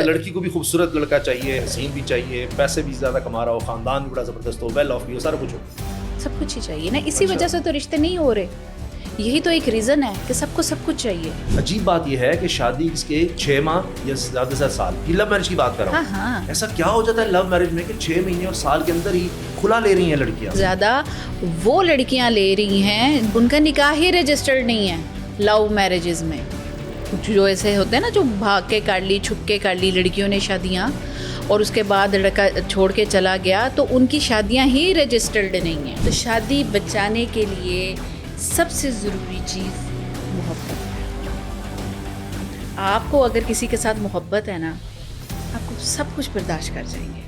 لڑکی کو بھی خوبصورت لڑکا چاہیے, حسین بھی چاہیے, پیسے بھی زیادہ کما رہا ہو, خاندان بھی بڑا زبردست ہو, ویل آف بھی ہو, سارا کچھ ہو, سب کچھ ہی چاہیے نا. اسی وجہ سے تو رشتے نہیں ہو رہے. یہی تو ایک ریزن ہے کہ سب کو سب کچھ چاہیے. عجیب بات یہ ہے کہ شادی اس کے 6 ماہ یا زیادہ سے سال, یہ لو میرج کی بات کر رہا ہوں. ہاں ایسا کیا ہو جاتا ہے لو میرج میں کہ 6 مہینے اور سال کے اندر ہی کھلا لے رہی ہیں لڑکیاں؟ زیادہ وہ لڑکیاں لے رہی ہیں ان کا نکاح ہی رجسٹرڈ نہیں ہے لو میرجز میں. جو ایسے ہوتے ہیں نا جو بھاگ کے کر لی, چھپ کے کر لی لڑکیوں نے شادیاں, اور اس کے بعد لڑکا چھوڑ کے چلا گیا, تو ان کی شادیاں ہی رجسٹرڈ نہیں ہیں. تو شادی بچانے کے لیے سب سے ضروری چیز محبت ہے. آپ کو اگر کسی کے ساتھ محبت ہے نا, آپ کو سب کچھ برداشت کر جائیں گے,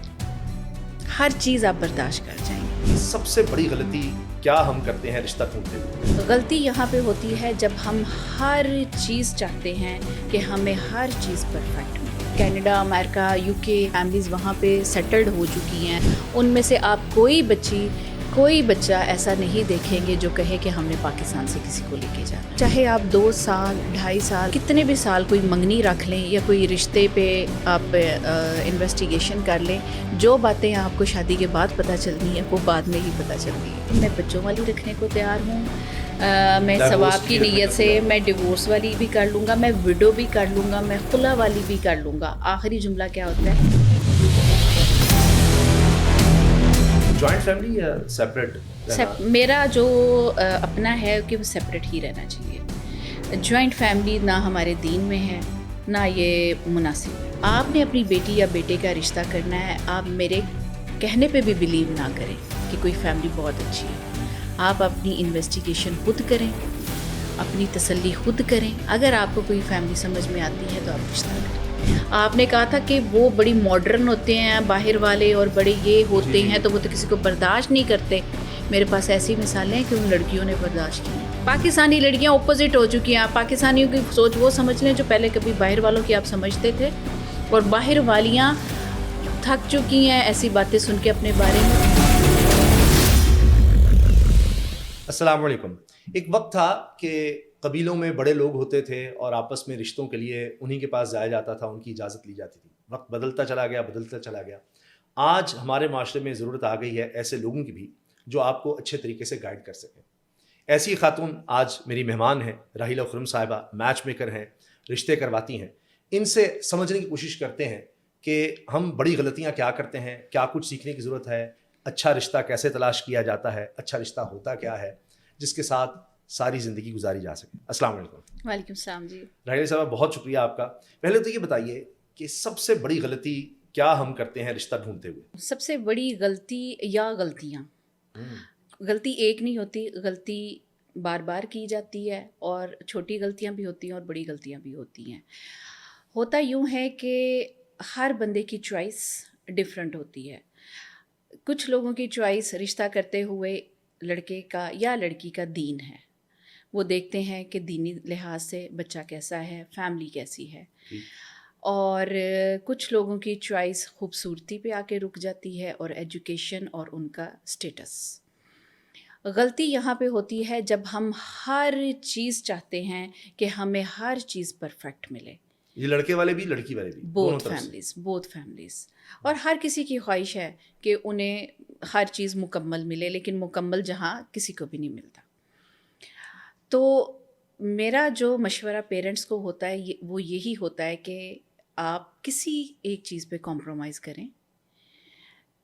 ہر چیز آپ برداشت کر جائیں گے. سب سے بڑی غلطی کیا ہم کرتے ہیں رشتہ ڈھونڈتے ہوئے؟ غلطی یہاں پہ ہوتی ہے جب ہم ہر چیز چاہتے ہیں کہ ہمیں ہر چیز پرفیکٹ ملے. کینیڈا, امریکہ, یو کے فیملیز وہاں پہ سیٹلڈ ہو چکی ہیں. ان میں سے آپ کوئی بچہ ایسا نہیں دیکھیں گے جو کہے کہ ہم نے پاکستان سے کسی کو لے کے جانا. چاہے آپ 2 سال 2.5 سال کتنے بھی سال کوئی منگنی رکھ لیں یا کوئی رشتے پہ آپ انویسٹیگیشن کر لیں, جو باتیں آپ کو شادی کے بعد پتہ چلنی ہے وہ بعد میں ہی پتہ چلتی ہے. میں بچوں والی رکھنے کو تیار ہوں, میں ثواب کی نیت سے میں ڈیورس والی بھی کر لوں گا, میں وڈو بھی کر لوں گا, میں خلا والی بھی کر لوں گا. آخری جملہ کیا ہوتا ہے؟ جوائنٹ فیملی یا سیپریٹ؟ میرا جو اپنا ہے کہ وہ سیپریٹ ہی رہنا چاہیے. جوائنٹ فیملی نہ ہمارے دین میں ہے نہ یہ مناسب ہے. آپ نے اپنی بیٹی یا بیٹے کا رشتہ کرنا ہے, آپ میرے کہنے پہ بھی بلیو نہ کریں کہ کوئی فیملی بہت اچھی ہے. آپ اپنی انویسٹیگیشن خود کریں, اپنی تسلی خود کریں. اگر آپ کو کوئی فیملی سمجھ میں آتی ہے تو آپ رشتہ کریں. آپ نے کہا تھا کہ وہ بڑی ماڈرن ہوتے ہیں باہر والے اور بڑے یہ ہوتے ہیں تو وہ تو کسی کو برداشت نہیں کرتے. میرے پاس ایسی مثالیں ہیں کہ ان لڑکیوں نے برداشت کی. پاکستانی لڑکیاں اپوزٹ ہو چکی ہیں. آپ پاکستانیوں کی سوچ وہ سمجھ لیں جو پہلے کبھی باہر والوں کی آپ سمجھتے تھے, اور باہر والیاں تھک چکی ہیں ایسی باتیں سن کے اپنے بارے میں. السلام علیکم. ایک وقت تھا کہ قبیلوں میں بڑے لوگ ہوتے تھے اور آپس میں رشتوں کے لیے انہی کے پاس جایا جاتا تھا, ان کی اجازت لی جاتی تھی. وقت بدلتا چلا گیا. آج ہمارے معاشرے میں ضرورت آ گئی ہے ایسے لوگوں کی بھی جو آپ کو اچھے طریقے سے گائیڈ کر سکیں. ایسی خاتون آج میری مہمان ہیں, راحیلہ خرم صاحبہ. میچ میکر ہیں, رشتے کرواتی ہیں. ان سے سمجھنے کی کوشش کرتے ہیں کہ ہم بڑی غلطیاں کیا کرتے ہیں, کیا کچھ سیکھنے کی ضرورت ہے, اچھا رشتہ کیسے تلاش کیا جاتا ہے, اچھا رشتہ ہوتا کیا ہے جس کے ساتھ ساری زندگی گزاری جا سکے. السلام علیکم. وعلیکم السلام جی. راحیلہ صاحبہ بہت شکریہ آپ کا. پہلے تو یہ بتائیے کہ سب سے بڑی غلطی کیا ہم کرتے ہیں رشتہ ڈھونڈتے ہوئے؟ سب سے بڑی غلطی یا غلطیاں, غلطی ایک نہیں ہوتی, غلطی بار بار کی جاتی ہے, اور چھوٹی غلطیاں بھی ہوتی ہیں اور بڑی غلطیاں بھی ہوتی ہیں. ہوتا یوں ہے کہ ہر بندے کی چوائس ڈیفرنٹ ہوتی ہے. کچھ لوگوں کی چوائس رشتہ کرتے ہوئے لڑکے کا یا لڑکی کا دین ہے. وہ دیکھتے ہیں کہ دینی لحاظ سے بچہ کیسا ہے, فیملی کیسی ہے. اور کچھ لوگوں کی چوائس خوبصورتی پہ آ کے رک جاتی ہے, اور ایجوکیشن اور ان کا اسٹیٹس. غلطی یہاں پہ ہوتی ہے جب ہم ہر چیز چاہتے ہیں کہ ہمیں ہر چیز پرفیکٹ ملے. یہ لڑکے والے بھی لڑکی والے بھی, بوتھ فیملیز. اور ہر کسی کی خواہش ہے کہ انہیں ہر چیز مکمل ملے, لیکن مکمل جہاں کسی کو بھی نہیں ملتا. تو میرا جو مشورہ پیرنٹس کو ہوتا ہے وہ یہی ہوتا ہے کہ آپ کسی ایک چیز پہ کمپرومائز کریں.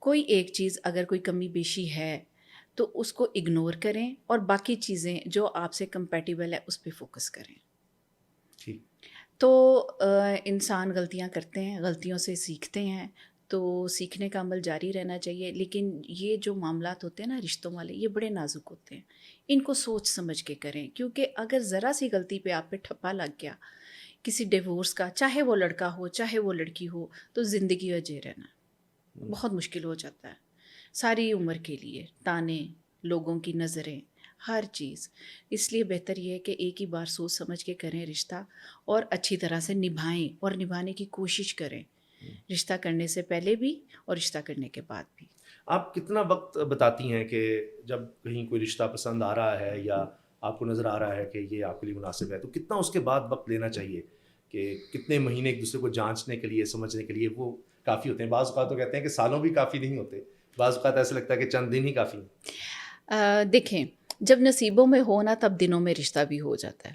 کوئی ایک چیز اگر کوئی کمی بیشی ہے تو اس کو اگنور کریں, اور باقی چیزیں جو آپ سے کمپیٹیبل ہے اس پہ فوکس کریں. تو انسان غلطیاں کرتے ہیں, غلطیوں سے سیکھتے ہیں, تو سیکھنے کا عمل جاری رہنا چاہیے. لیکن یہ جو معاملات ہوتے ہیں نا رشتوں والے, یہ بڑے نازک ہوتے ہیں. ان کو سوچ سمجھ کے کریں, کیونکہ اگر ذرا سی غلطی پہ آپ پہ ٹھپا لگ گیا کسی ڈیورس کا, چاہے وہ لڑکا ہو چاہے وہ لڑکی ہو, تو زندگی اجے رہنا بہت مشکل ہو جاتا ہے. ساری عمر کے لیے تانے, لوگوں کی نظریں, ہر چیز. اس لیے بہتر یہ ہے کہ ایک ہی بار سوچ سمجھ کے کریں رشتہ, اور اچھی طرح سے نبھائیں اور نبھانے کی کوشش کریں, رشتہ کرنے سے پہلے بھی اور رشتہ کرنے کے بعد بھی. آپ کتنا وقت بتاتی ہیں کہ جب کہیں کوئی رشتہ پسند آ رہا ہے یا آپ کو نظر آ رہا ہے کہ یہ آپ کے لیے مناسب ہے, تو کتنا اس کے بعد وقت لینا چاہیے کہ کتنے مہینے ایک دوسرے کو جانچنے کے لیے, سمجھنے کے لیے وہ کافی ہوتے ہیں. بعض اوقات تو کہتے ہیں کہ سالوں بھی کافی نہیں ہوتے, بعض اوقات ایسا لگتا ہے کہ چند دن ہی کافی ہیں. دیکھیں, جب نصیبوں میں ہو نا تب دنوں میں رشتہ بھی ہو جاتا ہے,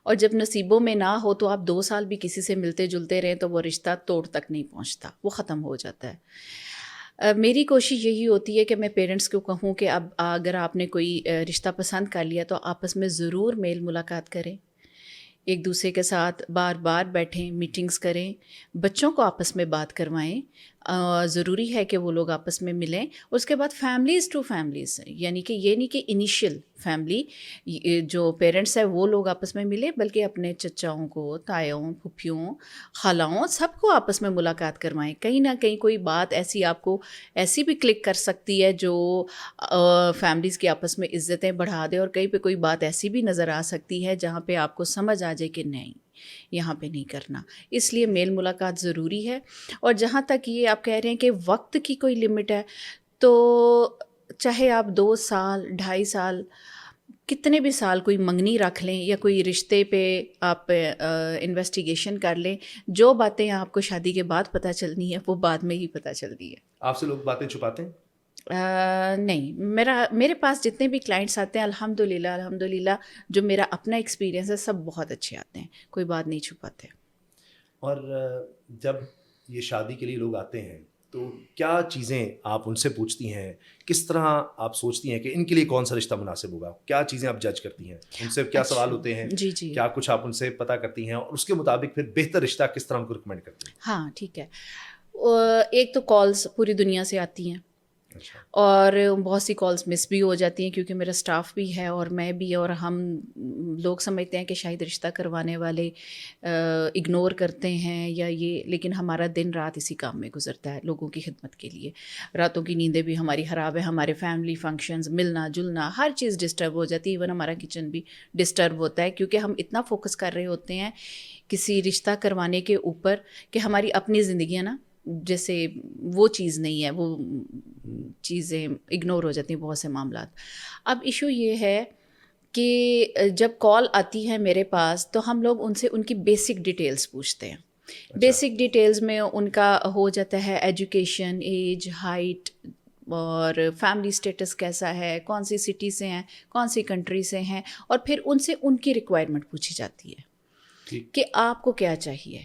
اور جب نصیبوں میں نہ ہو تو آپ 2 سال بھی کسی سے ملتے جلتے رہیں تو وہ رشتہ توڑ تک نہیں پہنچتا, وہ ختم ہو جاتا ہے. میری کوشش یہی ہوتی ہے کہ میں پیرنٹس کو کہوں کہ اب اگر آپ نے کوئی رشتہ پسند کر لیا تو آپس میں ضرور میل ملاقات کریں, ایک دوسرے کے ساتھ بار بار بیٹھیں, میٹنگز کریں, بچوں کو آپس میں بات کروائیں. ضروری ہے کہ وہ لوگ آپس میں ملیں. اس کے بعد فیملیز ٹو فیملیز, یعنی کہ یہ نہیں کہ انیشیل فیملی جو پیرنٹس ہیں وہ لوگ آپس میں ملیں, بلکہ اپنے چچاؤں کو, تایوں, پھپھیوں, خالاؤں, سب کو آپس میں ملاقات کروائیں. کہیں نہ کہیں کوئی بات ایسی آپ کو ایسی بھی کلک کر سکتی ہے جو فیملیز کی آپس میں عزتیں بڑھا دے, اور کہیں پہ کوئی بات ایسی بھی نظر آ سکتی ہے جہاں پہ آپ کو سمجھ آ جائے کہ نہیں یہاں پہ نہیں کرنا. اس لیے میل ملاقات ضروری ہے. اور جہاں تک یہ آپ کہہ رہے ہیں کہ وقت کی کوئی لمٹ ہے, تو چاہے آپ 2 سال 2.5 سال کتنے بھی سال کوئی منگنی رکھ لیں یا کوئی رشتے پہ آپ انویسٹیگیشن کر لیں, جو باتیں آپ کو شادی کے بعد پتہ چلنی ہے وہ بعد میں ہی پتہ چلتی ہے. آپ سے لوگ باتیں چھپاتے ہیں؟ نہیں, میرے پاس جتنے بھی کلائنٹس آتے ہیں الحمدللہ جو میرا اپنا ایکسپیرینس ہے سب بہت اچھے آتے ہیں, کوئی بات نہیں چھپاتے. اور جب یہ شادی کے لیے لوگ آتے ہیں تو کیا چیزیں آپ ان سے پوچھتی ہیں, کس طرح آپ سوچتی ہیں کہ ان کے لیے کون سا رشتہ مناسب ہوگا, کیا چیزیں آپ جج کرتی ہیں, ان سے کیا سوال ہوتے ہیں, جی کیا کچھ آپ ان سے پتہ کرتی ہیں, اور اس کے مطابق پھر بہتر رشتہ کس طرح ان کو ریکمینڈ کرتی ہیں؟ ہاں ٹھیک ہے. ایک تو کالز پوری دنیا سے آتی ہیں, اچھا. اور بہت سی کالز مس بھی ہو جاتی ہیں کیونکہ میرا اسٹاف بھی ہے اور میں بھی, اور ہم لوگ سمجھتے ہیں کہ شاید رشتہ کروانے والے اگنور کرتے ہیں یا یہ, لیکن ہمارا دن رات اسی کام میں گزرتا ہے لوگوں کی خدمت کے لیے. راتوں کی نیندیں بھی ہماری خراب ہے, ہمارے فیملی فنکشنز, ملنا جلنا, ہر چیز ڈسٹرب ہو جاتی ہے. ایون ہمارا کچن بھی ڈسٹرب ہوتا ہے کیونکہ ہم اتنا فوکس کر رہے ہوتے ہیں کسی رشتہ کروانے کے اوپر کہ ہماری اپنی زندگیاں نا جیسے وہ چیز نہیں ہے, وہ چیزیں اگنور ہو جاتی ہیں بہت سے معاملات. اب ایشو یہ ہے کہ جب کال آتی ہے میرے پاس تو ہم لوگ ان سے ان کی بیسک ڈیٹیلز پوچھتے ہیں. بیسک ڈیٹیلز میں ان کا ہو جاتا ہے ایجوکیشن, ایج, ہائٹ, اور فیملی اسٹیٹس کیسا ہے, کون سی سٹی سے ہیں, کون سی کنٹری سے ہیں, اور پھر ان سے ان کی ریکوائرمنٹ پوچھی جاتی ہے کہ آپ کو کیا چاہیے,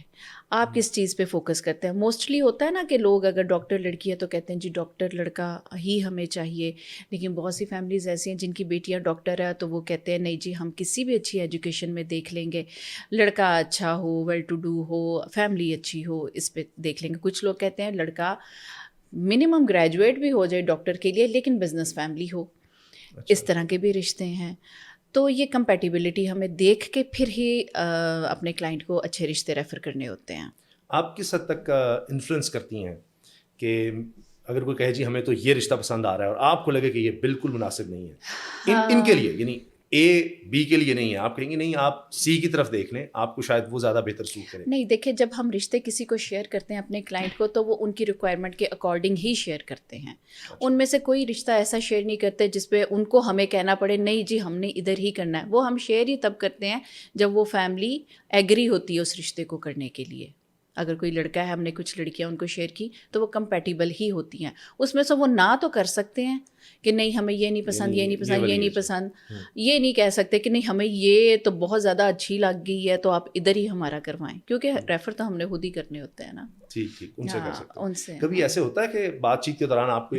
آپ کس چیز پہ فوکس کرتے ہیں. موسٹلی ہوتا ہے نا کہ لوگ اگر ڈاکٹر لڑکی ہے تو کہتے ہیں جی ڈاکٹر لڑکا ہی ہمیں چاہیے, لیکن بہت سی فیملیز ایسی ہیں جن کی بیٹیاں ڈاکٹر ہے تو وہ کہتے ہیں نہیں جی ہم کسی بھی اچھی ایجوکیشن میں دیکھ لیں گے, لڑکا اچھا ہو, ویل ٹو ڈو ہو, فیملی اچھی ہو, اس پہ دیکھ لیں گے. کچھ لوگ کہتے ہیں لڑکا منیمم گریجویٹ بھی ہو جائے ڈاکٹر کے لیے لیکن بزنس فیملی ہو. اس طرح کے بھی رشتے ہیں. تو یہ کمپیٹیبلٹی ہمیں دیکھ کے پھر ہی اپنے کلائنٹ کو اچھے رشتے ریفر کرنے ہوتے ہیں. آپ کس حد تک انفلوئنس کرتی ہیں کہ اگر کوئی کہے جی ہمیں تو یہ رشتہ پسند آ رہا ہے اور آپ کو لگے کہ یہ بالکل مناسب نہیں ہے ان کے لیے, یعنی اے بی کے لیے نہیں ہے, آپ کہیں گے نہیں آپ سی کی طرف دیکھ لیں, آپ کو شاید وہ زیادہ بہتر سوٹ کرے؟ نہیں دیکھیں, جب ہم رشتے کسی کو شیئر کرتے ہیں اپنے کلائنٹ کو تو وہ ان کی ریکوائرمنٹ کے اکارڈنگ ہی شیئر کرتے ہیں. ان میں سے کوئی رشتہ ایسا شیئر نہیں کرتے جس پہ ان کو ہمیں کہنا پڑے نہیں جی ہم نے ادھر ہی کرنا ہے. وہ ہم شیئر ہی تب کرتے ہیں جب وہ فیملی ایگری ہوتی ہے اس رشتے کو کرنے کے لیے. اگر کوئی لڑکا ہے, ہم نے کچھ لڑکیاں ان کو شیئر کی تو وہ کمپیٹیبل ہی ہوتی ہیں. اس میں سے وہ نہ تو کر سکتے ہیں کہ نہیں ہمیں یہ نہیں پسند, یہ نہیں پسند, یہ نہیں پسند, یہ نہیں کہہ سکتے کہ نہیں ہمیں یہ تو بہت زیادہ اچھی لگ گئی ہے تو آپ ادھر ہی ہمارا کروائیں, کیونکہ ریفر تو ہم نے خود ہی کرنے ہوتے ہیں نا. ٹھیک ان سے کر سکتے ہیں. ان سے کبھی ایسے ہوتا ہے کہ بات چیت کے دوران آپ کو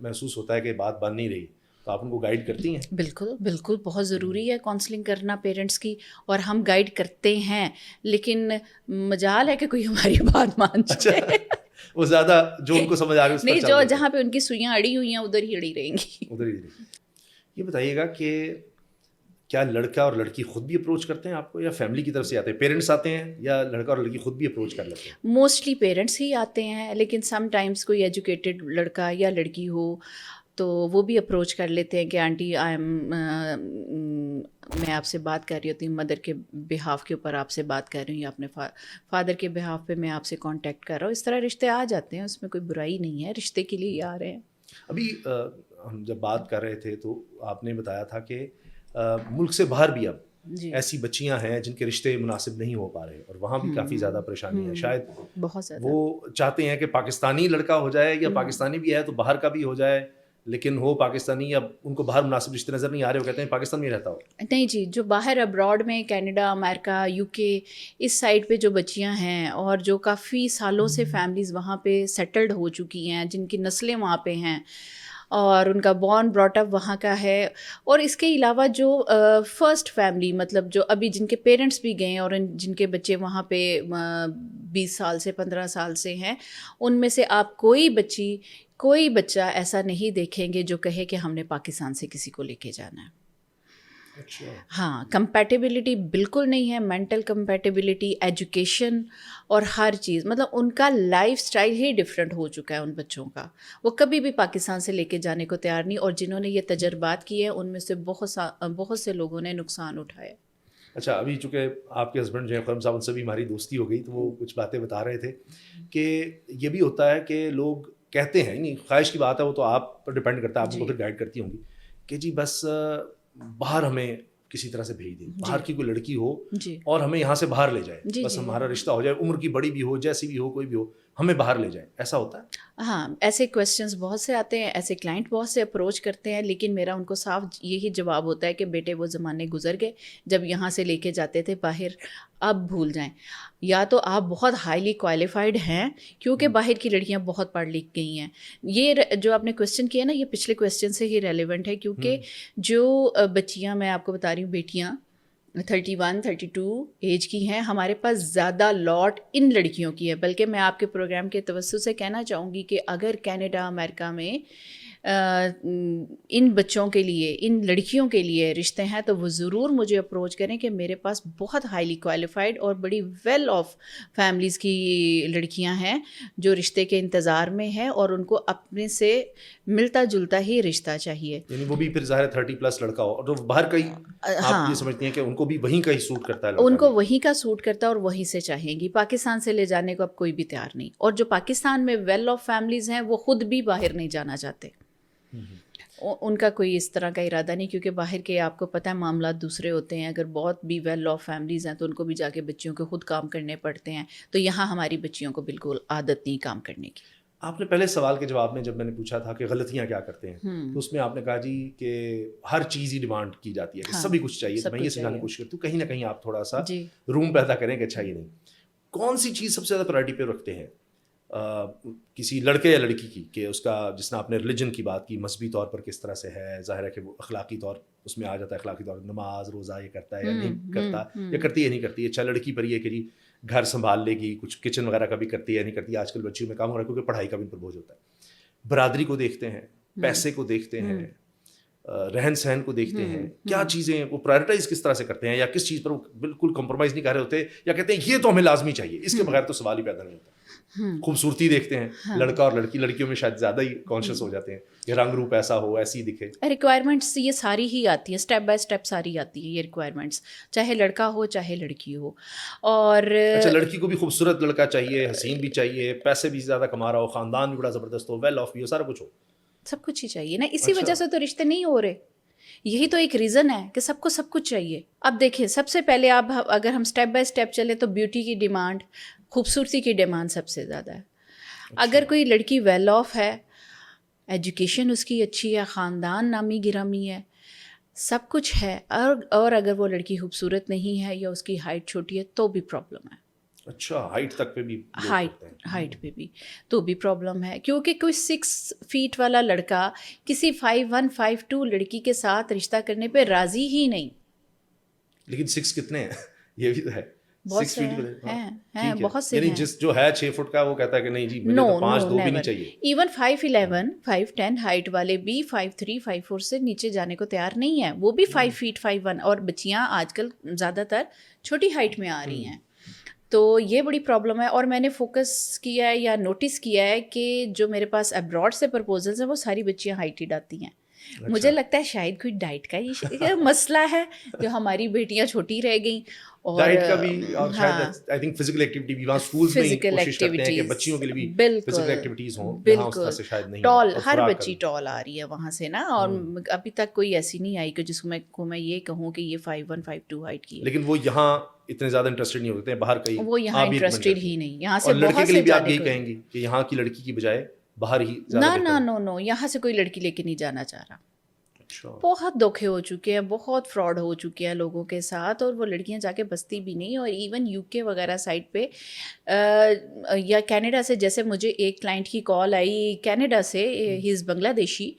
محسوس ہوتا ہے کہ بات بن نہیں رہی تو آپ ان کو گائیڈ کرتی ہیں؟ بالکل بہت ضروری ہے کاؤنسلنگ کرنا پیرنٹس کی, اور ہم گائیڈ کرتے ہیں, لیکن مجال ہے کہ کوئی ہماری بات مان جائے. وہ زیادہ جو ان کو سمجھ آ رہی ہے نہیں, جو جہاں پہ ان کی سوئیاں اڑی ہوئی ہیں ادھر ہی اڑی رہیں گی. ادھر ہی. یہ بتائیے گا کہ کیا لڑکا اور لڑکی خود بھی اپروچ کرتے ہیں آپ کو, یا فیملی کی طرف سے آتے ہیں, پیرنٹس آتے ہیں, یا لڑکا اور لڑکی خود بھی اپروچ کر لیتے ہیں؟ موسٹلی پیرنٹس ہی آتے ہیں, لیکن سم ٹائمس کوئی ایجوکیٹڈ لڑکا یا لڑکی ہو تو وہ بھی اپروچ کر لیتے ہیں کہ آنٹی میں آپ سے بات کر رہی ہوتی ہوں, مدر کے بہاف کے اوپر آپ سے بات کر رہی ہوں, یا اپنے فادر کے بہاف پہ میں آپ سے کانٹیکٹ کر رہا ہوں. اس طرح رشتے آ جاتے ہیں, اس میں کوئی برائی نہیں ہے, رشتے کے لیے ہی آ رہے ہیں. ابھی ہم جب بات کر رہے تھے تو آپ نے بتایا تھا کہ ملک سے باہر بھی اب جی ایسی بچیاں ہیں جن کے رشتے مناسب نہیں ہو پا رہے اور وہاں بھی کافی زیادہ پریشانی ہے. شاید بہت زیادہ. وہ چاہتے ہیں کہ پاکستانی لڑکا ہو جائے یا پاکستانی بھی ہے تو باہر کا بھی ہو جائے, لیکن ہو پاکستانی, اب ان کو باہر مناسب رشتے نظر نہیں آ رہے, وہ کہتے ہیں پاکستان میں رہتا ہو. نہیں جی, جو باہر ابراڈ میں کینیڈا, امریکہ, یو کے اس سائڈ پہ جو بچیاں ہیں اور جو کافی سالوں سے فیملیز وہاں پہ سیٹلڈ ہو چکی ہیں, جن کی نسلیں وہاں پہ ہیں اور ان کا بورن براٹ اپ وہاں کا ہے, اور اس کے علاوہ جو فرسٹ فیملی مطلب جو ابھی جن کے پیرنٹس بھی گئے اور جن کے بچے وہاں پہ 20 سال سے 15 سال سے ہیں, ان میں سے آپ کوئی بچہ ایسا نہیں دیکھیں گے جو کہے کہ ہم نے پاکستان سے کسی کو لے کے جانا ہے. اچھا. ہاں, کمپیٹیبلٹی بالکل نہیں ہے, مینٹل کمپیٹیبلٹی, ایجوکیشن اور ہر چیز, مطلب ان کا لائف سٹائل ہی ڈفرینٹ ہو چکا ہے ان بچوں کا. وہ کبھی بھی پاکستان سے لے کے جانے کو تیار نہیں, اور جنہوں نے یہ تجربات کیے ہیں ان میں سے بہت سے لوگوں نے نقصان اٹھایا. اچھا, ابھی چونکہ آپ کے ہسبینڈ جو ہیں خرم صاحب, ان سے بھی ہماری دوستی ہو گئی, تو وہ کچھ باتیں بتا رہے تھے کہ یہ بھی ہوتا ہے کہ لوگ کہتے ہیں, نہیں خواہش کی بات ہے, وہ تو آپ پر ڈپینڈ کرتا ہے, آپ کو پھر گائیڈ کرتی ہوں گی کہ جی بس باہر ہمیں کسی طرح سے بھیج دیں, باہر کی کوئی لڑکی ہو اور ہمیں یہاں سے باہر لے جائے, بس ہمارا رشتہ ہو جائے, عمر کی بڑی بھی ہو, جیسی بھی ہو, کوئی بھی ہو, ہمیں باہر لے جائے, ایسا ہوتا ہے. ہاں, ایسے کویسچنس بہت سے آتے ہیں, ایسے کلائنٹ بہت سے اپروچ کرتے ہیں, لیکن میرا ان کو صاف یہی جواب ہوتا ہے کہ بیٹے وہ زمانے گزر گئے جب یہاں سے لے کے جاتے تھے باہر, اب بھول جائیں. یا تو آپ بہت ہائیلی کوالیفائڈ ہیں, کیونکہ باہر کی لڑکیاں بہت پڑھ لکھ گئی ہیں. یہ جو آپ نے کویسچن کیا نا, یہ پچھلے کویسچن سے ہی ریلیونٹ ہے, کیونکہ جو بچیاں میں آپ کو بتا رہی ہوں, بیٹیاں 31 32 ایج کی ہیں, ہمارے پاس زیادہ لاٹ ان لڑکیوں کی ہے. بلکہ میں آپ کے پروگرام کے توسط سے کہنا چاہوں گی کہ اگر کینیڈا, امریکہ میں ان بچوں کے لیے, ان لڑکیوں کے لیے رشتے ہیں تو وہ ضرور مجھے اپروچ کریں, کہ میرے پاس بہت ہائیلی کوالیفائڈ اور بڑی ویل آف فیملیز کی لڑکیاں ہیں جو رشتے کے انتظار میں ہیں, اور ان کو اپنے سے ملتا جلتا ہی رشتہ چاہیے. یعنی وہ بھی پھر ظاہر 30+ لڑکا ہو, اور باہر کا ہی آپ یہ سمجھتی ہیں کہ ان کو بھی وہیں کا ہی سوٹ کرتا ہے, ان کو وہیں کا سوٹ کرتا ہے اور وہیں سے چاہیں گی. پاکستان سے لے جانے کو اب کوئی بھی تیار نہیں, اور جو پاکستان میں ویل آف فیملیز ہیں وہ خود بھی باہر نہیں جانا چاہتے. ان کا کوئی اس طرح کا ارادہ نہیں, کیونکہ باہر کے آپ کو پتہ ہے معاملات دوسرے ہوتے ہیں. اگر بہت بھی ویل آف فیملیز ہیں تو ان کو بھی جا کے بچیوں کے خود کام کرنے پڑتے ہیں, تو یہاں ہماری بچیوں کو بالکل عادت نہیں کام کرنے کی. آپ نے پہلے سوال کے جواب میں جب میں نے پوچھا تھا کہ غلطیاں کیا کرتے ہیں, تو اس میں آپ نے کہا جی کہ ہر چیز ہی ڈیمانڈ کی جاتی ہے کہ سبھی کچھ چاہیے. تو میں یہ سمجھانے کی کوشش کرتی ہوں کہیں نہ کہیں آپ تھوڑا سا روم پیدا کریں کہ اچھا یہ نہیں. کون سی چیز سب سے زیادہ پرائرٹی پہ رکھتے ہیں کسی لڑکے یا لڑکی کی, کہ اس کا جس نے آپ نے ریلیجن کی بات کی, مذہبی طور پر کس طرح سے ہے, ظاہر ہے کہ وہ اخلاقی طور اس میں آ جاتا ہے, اخلاقی طور نماز روزہ یہ کرتا ہے یا نہیں کرتا, یا کرتی ہے نہیں کرتی. اچھا, لڑکی پر یہ کہ جی گھر سنبھال لے گی, کچھ کچن وغیرہ کا بھی کرتی ہے نہیں کرتی. آج کل بچیوں میں کام ہو رہا ہے کیونکہ پڑھائی کا بھی ان پر بوجھ ہوتا ہے. برادری کو دیکھتے ہیں, پیسے کو دیکھتے ہیں, رہن سہن کو دیکھتے ہیں, کیا چیزیں وہ پرائرٹائز کس طرح سے کرتے ہیں, یا کس چیز پر وہ بالکل کمپرومائز نہیں کر رہے ہوتے, یا کہتے ہیں یہ تو ہمیں لازمی چاہیے, اس کے بغیر تو سوال ہی پیدا نہیں ہوتا. خوبصورتی دیکھتے ہیں, لڑکا اور لڑکی, لڑکیوں میں شاید زیادہ ہی کانشیس ہو جاتے ہیں کہ رنگ روپ ایسا ہو, ایسی دکھے. ریکوائرمنٹس یہ ساری ہی آتی ہیں, اسٹیپ بائی اسٹیپ ساری آتی ہیں یہ ریکوائرمنٹس, چاہے لڑکا ہو چاہے لڑکی ہو. اور اچھا, لڑکی کو بھی خوبصورت لڑکا چاہیے, حسین بھی چاہیے, پیسے بھی زیادہ کما رہا ہو, خاندان بھی بڑا زبردست ہو, ویل آف بھی ہو, سارا کچھ ہو, سب کچھ ہی چاہیے نا. اسی وجہ سے تو رشتے نہیں ہو رہے. یہی تو ایک ریزن ہے کہ سب کو سب کچھ چاہیے. اب دیکھیں, سب سے پہلے آپ اگر ہم اسٹیپ بائی اسٹیپ چلیں تو بیوٹی کی ڈیمانڈ, خوبصورتی کی ڈیمانڈ سب سے زیادہ ہے. اگر کوئی لڑکی ویل آف ہے, ایجوکیشن اس کی اچھی ہے, خاندان نامی گرامی ہے, سب کچھ ہے, اور اگر وہ لڑکی خوبصورت نہیں ہے یا اس کی ہائٹ چھوٹی ہے تو بھی پرابلم ہے. اچھا, ہائٹ تک پہ بھی, ہائٹ پہ بھی تو بھی پرابلم ہے, کیونکہ کوئی 6 فیٹ والا لڑکا کسی 5'1" 5'2" لڑکی کے ساتھ رشتہ کرنے پہ راضی ہی نہیں. لیکن 6 کتنے ہیں یہ بھی تو ہے, بہت سے ہیں, بہت سے یعنی ہیں. جس جو ہے 6 فٹ کا وہ کہتا ہے کہ نہیں جی مجھے تو 5'2" بھی نہیں چاہیے. ایون 5'11" 5'10" ہائٹ والے بھی 5'3" 5'4" سے نیچے جانے کو تیار نہیں ہے, وہ بھی 5 فیٹ 5'1". اور بچیاں آج کل زیادہ تر چھوٹی ہائٹ میں آ رہی ہیں, تو یہ بڑی پرابلم ہے. اور میں نے فوکس کیا ہے یا نوٹس کیا ہے کہ جو میرے پاس ابراڈ سے پرپوزلز ہیں وہ ساری بچیاں ہائٹڈ آتی ہیں, مجھے لگتا ہے شاید کوئی ڈائٹ کا ہی مسئلہ ہے جو ہماری بیٹیاں چھوٹی رہ گئیں. اور ڈائٹ کا بھی, اور شاید آئی تھنک فزیکل ایکٹیویٹی بھی وہاں اسکولز میں کوشش کرتے ہیں کہ بچیوں کے لیے بھی فزیکل ایکٹیویٹیز ہوں, یہاں اس طرح سے شاید نہیں. ٹال, ہر بچی ٹال آ رہی ہے وہاں سے نا, اور ابھی تک کوئی ایسی نہیں آئی کہ جس کو میں یہ کہوں کہ یہ 5'1" 5'2" ہائٹ کی ہے. لیکن وہ یہاں اتنے زیادہ انٹرسٹڈ نہیں ہوتے ہیں, باہر کہیں وہ یہاں انٹرسٹڈ ہی نہیں. یہاں سے اور لڑکے بہت کے لیے سے بھی آپ جانے یہی کو, کہیں گی کہ یہاں کی لڑکی کی بجائے باہر ہی زیادہ بہتر. نو, یہاں سے کوئی لڑکی لے کے نہیں جانا چاہ رہا. بہت دھوکے ہو چکے ہیں, بہت فراڈ ہو چکے ہیں لوگوں کے ساتھ, اور وہ لڑکیاں جا کے بستی بھی نہیں. اور ایون UK وغیرہ سائڈ پہ یا کینیڈا سے, جیسے مجھے ایک کلائنٹ کی کال آئی کینیڈا سے, ہی از بنگلہ دیشی,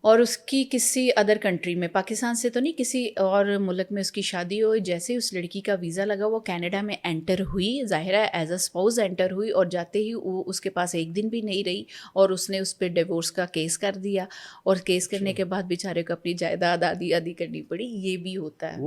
اور اس کی کسی ادر کنٹری میں, پاکستان سے تو نہیں, کسی اور ملک میں اس کی شادی ہوئی. جیسے اس لڑکی کا ویزا لگا وہ کینیڈا میں انٹر ہوئی, ظاہر ہے ایز اے اسپاؤز انٹر ہوئی, اور جاتے ہی وہ اس کے پاس ایک دن بھی نہیں رہی, اور اس نے اس پہ ڈیورس کا کیس کر دیا, اور کیس کرنے کے بعد بیچارے کو اپنی جائیداد آدھی کرنی پڑی. یہ بھی ہوتا ہے.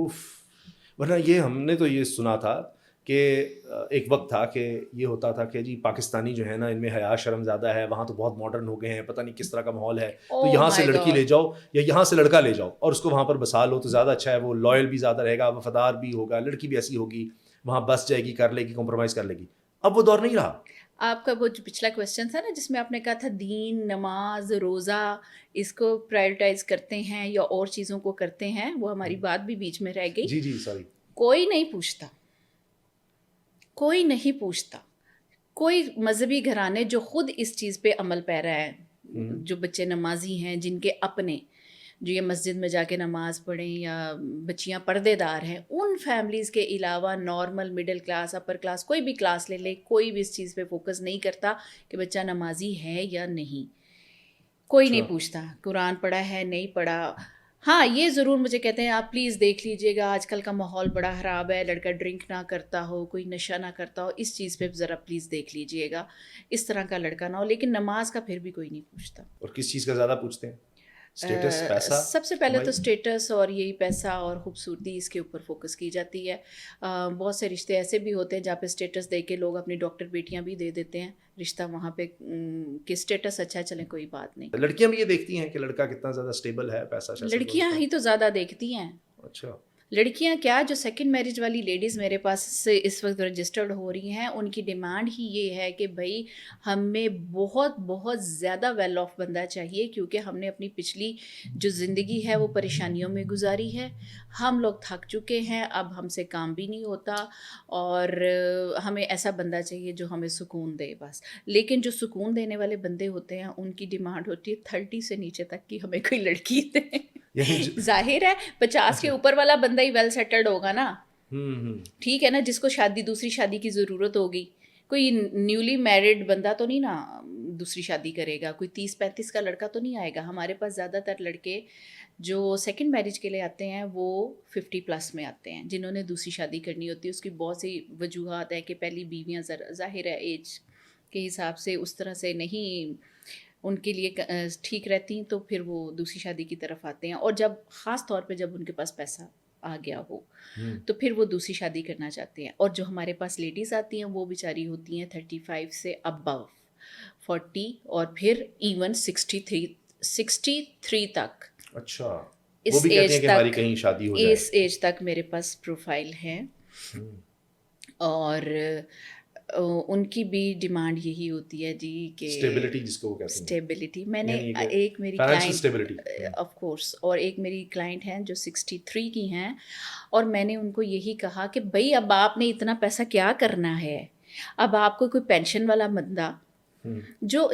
ورنہ یہ ہم نے تو یہ سنا تھا کہ ایک وقت تھا کہ یہ ہوتا تھا کہ جی پاکستانی جو ہے نا ان میں حیا شرم زیادہ ہے, وہاں تو بہت ماڈرن ہو گئے ہیں, پتہ نہیں کس طرح کا ماحول ہے, تو یہاں سے لڑکی لے جاؤ یا یہاں سے لڑکا لے جاؤ اور اس کو وہاں پر بسا لو تو زیادہ اچھا ہے, وہ لائل بھی زیادہ رہے گا, وفادار بھی ہوگا, لڑکی بھی ایسی ہوگی, وہاں بس جائے گی, کر لے گی, کمپرومائز کر لے گی. اب وہ دور نہیں رہا. آپ کا وہ جو پچھلا کویشچن تھا نا جس میں آپ نے کہا تھا دین, نماز, روزہ, اس کو پرائرٹائز کرتے ہیں یا اور چیزوں کو کرتے ہیں, وہ ہماری بات بھی بیچ میں رہ گئی. جی سوری. کوئی نہیں پوچھتا, کوئی نہیں پوچھتا. کوئی مذہبی گھرانے جو خود اس چیز پہ عمل پیرا ہے, جو بچے نمازی ہیں, جن کے اپنے جو یہ مسجد میں جا کے نماز پڑھیں یا بچیاں پردے دار ہیں, ان فیملیز کے علاوہ normal middle class, upper class, کوئی بھی کلاس لے لے, کوئی بھی اس چیز پہ فوکس نہیں کرتا کہ بچہ نمازی ہے یا نہیں. کوئی نہیں پوچھتا قرآن پڑھا ہے نہیں پڑھا. ہاں یہ ضرور مجھے کہتے ہیں آپ پلیز دیکھ لیجئے گا آج کل کا ماحول بڑا خراب ہے, لڑکا ڈرنک نہ کرتا ہو, کوئی نشہ نہ کرتا ہو, اس چیز پہ ذرا پلیز دیکھ لیجئے گا, اس طرح کا لڑکا نہ ہو. لیکن نماز کا پھر بھی کوئی نہیں پوچھتا. اور کس چیز کا زیادہ پوچھتے ہیں؟ اسٹیٹس, پیسہ, سب سے پہلے تو اسٹیٹس اور یہی پیسہ اور خوبصورتی, اس کے اوپر فوکس کی جاتی ہے. بہت سے رشتے ایسے بھی ہوتے ہیں جہاں پہ اسٹیٹس دے کے لوگ اپنی ڈاکٹر بیٹیاں بھی دے دیتے ہیں رشتہ وہاں پہ کہ اسٹیٹس اچھا ہے, چلیں کوئی بات نہیں. لڑکیاں بھی یہ دیکھتی ہیں کہ لڑکا کتنا زیادہ اسٹیبل ہے, پیسہ. لڑکیاں ہی تو زیادہ دیکھتی ہیں. اچھا. لڑکیاں کیا, جو سیکنڈ میرج والی لیڈیز میرے پاس سے اس وقت رجسٹرڈ ہو رہی ہیں, ان کی ڈیمانڈ ہی یہ ہے کہ بھائی ہمیں بہت بہت زیادہ ویل آف بندہ چاہیے, کیونکہ ہم نے اپنی پچھلی جو زندگی ہے وہ پریشانیوں میں گزاری ہے, ہم لوگ تھک چکے ہیں, اب ہم سے کام بھی نہیں ہوتا, اور ہمیں ایسا بندہ چاہیے جو ہمیں سکون دے بس. لیکن جو سکون دینے والے بندے ہوتے ہیں ان کی ڈیمانڈ ہوتی ہے 30 سے نیچے تک کی ہمیں کوئی لڑکی دے. ظاہر ہے 50 کے اوپر والا بندہ ہی ویل سیٹلڈ ہوگا نا, ٹھیک ہے نا, جس کو دوسری شادی کی ضرورت ہوگی. کوئی نیولی میرڈ بندہ تو نہیں نا دوسری شادی کرے گا, کوئی 30-35 کا لڑکا تو نہیں آئے گا. ہمارے پاس زیادہ تر لڑکے جو سیکنڈ میرج کے لیے آتے ہیں وہ 50+ میں آتے ہیں, جنہوں نے دوسری شادی کرنی ہوتی ہے. اس کی بہت سی وجوہات ہیں کہ پہلی بیویاں ظاہر ہے ایج کے حساب سے اس طرح سے نہیں ان کے لیے ٹھیک رہتی, تو پھر وہ دوسری شادی کی طرف آتے ہیں. اور جب خاص طور پہ جب ان کے پاس پیسہ آ گیا ہو تو پھر وہ دوسری شادی کرنا چاہتے ہیں. اور جو ہمارے پاس لیڈیز آتی ہیں وہ بیچاری ہوتی ہیں 35 سے ابو 40 اور پھر ایون 63 تک. اچھا, اس ایج تک کہیں شادی ہو جائے, اس ایج تک میرے پاس پروفائل ہے. اور ان کی بھی ڈیمانڈ یہی ہوتی ہے جی کہ اسٹیبلٹی, جس کو وہ کہتے ہیں اسٹیبلٹی. میں نے ایک میری کلائنٹ آف کورس, اور ایک میری کلائنٹ ہیں جو 63 کی ہیں, اور میں نے ان کو یہی کہا کہ بھائی اب آپ نے اتنا پیسہ کیا کرنا ہے, اب آپ کو کوئی پینشن والا بندہ جو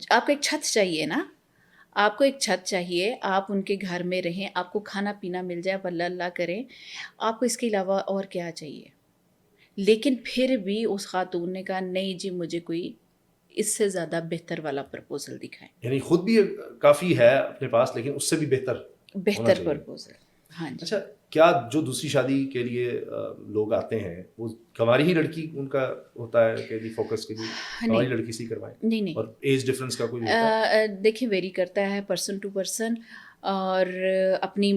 آپ کو ایک چھت چاہیے نا, آپ کو ایک چھت چاہیے, آپ ان کے گھر میں رہیں, آپ کو کھانا پینا مل جائے, اللہ اللہ کریں, آپ کو اس کے علاوہ اور کیا چاہیے. لیکن پھر بھی اس خاتون نے کہا نہیں جی مجھے کوئی اس سے زیادہ بہتر والا پرپوزل دکھائے. یعنی خود بھی کافی ہے اپنے پاس لیکن اس سے بھی بہتر پرپوزل. ہاں جی. اچھا, کیا جو دوسری شادی کے لیے لوگ آتے ہیں وہ ہماری ہی لڑکی ان کا ہوتا ہے کہ فوکس کے لیے ہماری لڑکی سے ہی کروائیں؟ نہیں, اور ایج ڈفرینس کا کوئی ہوتا ہے؟ دیکھیں ویری کرتا ہے پرسن ٹو پرسن, اور اپنی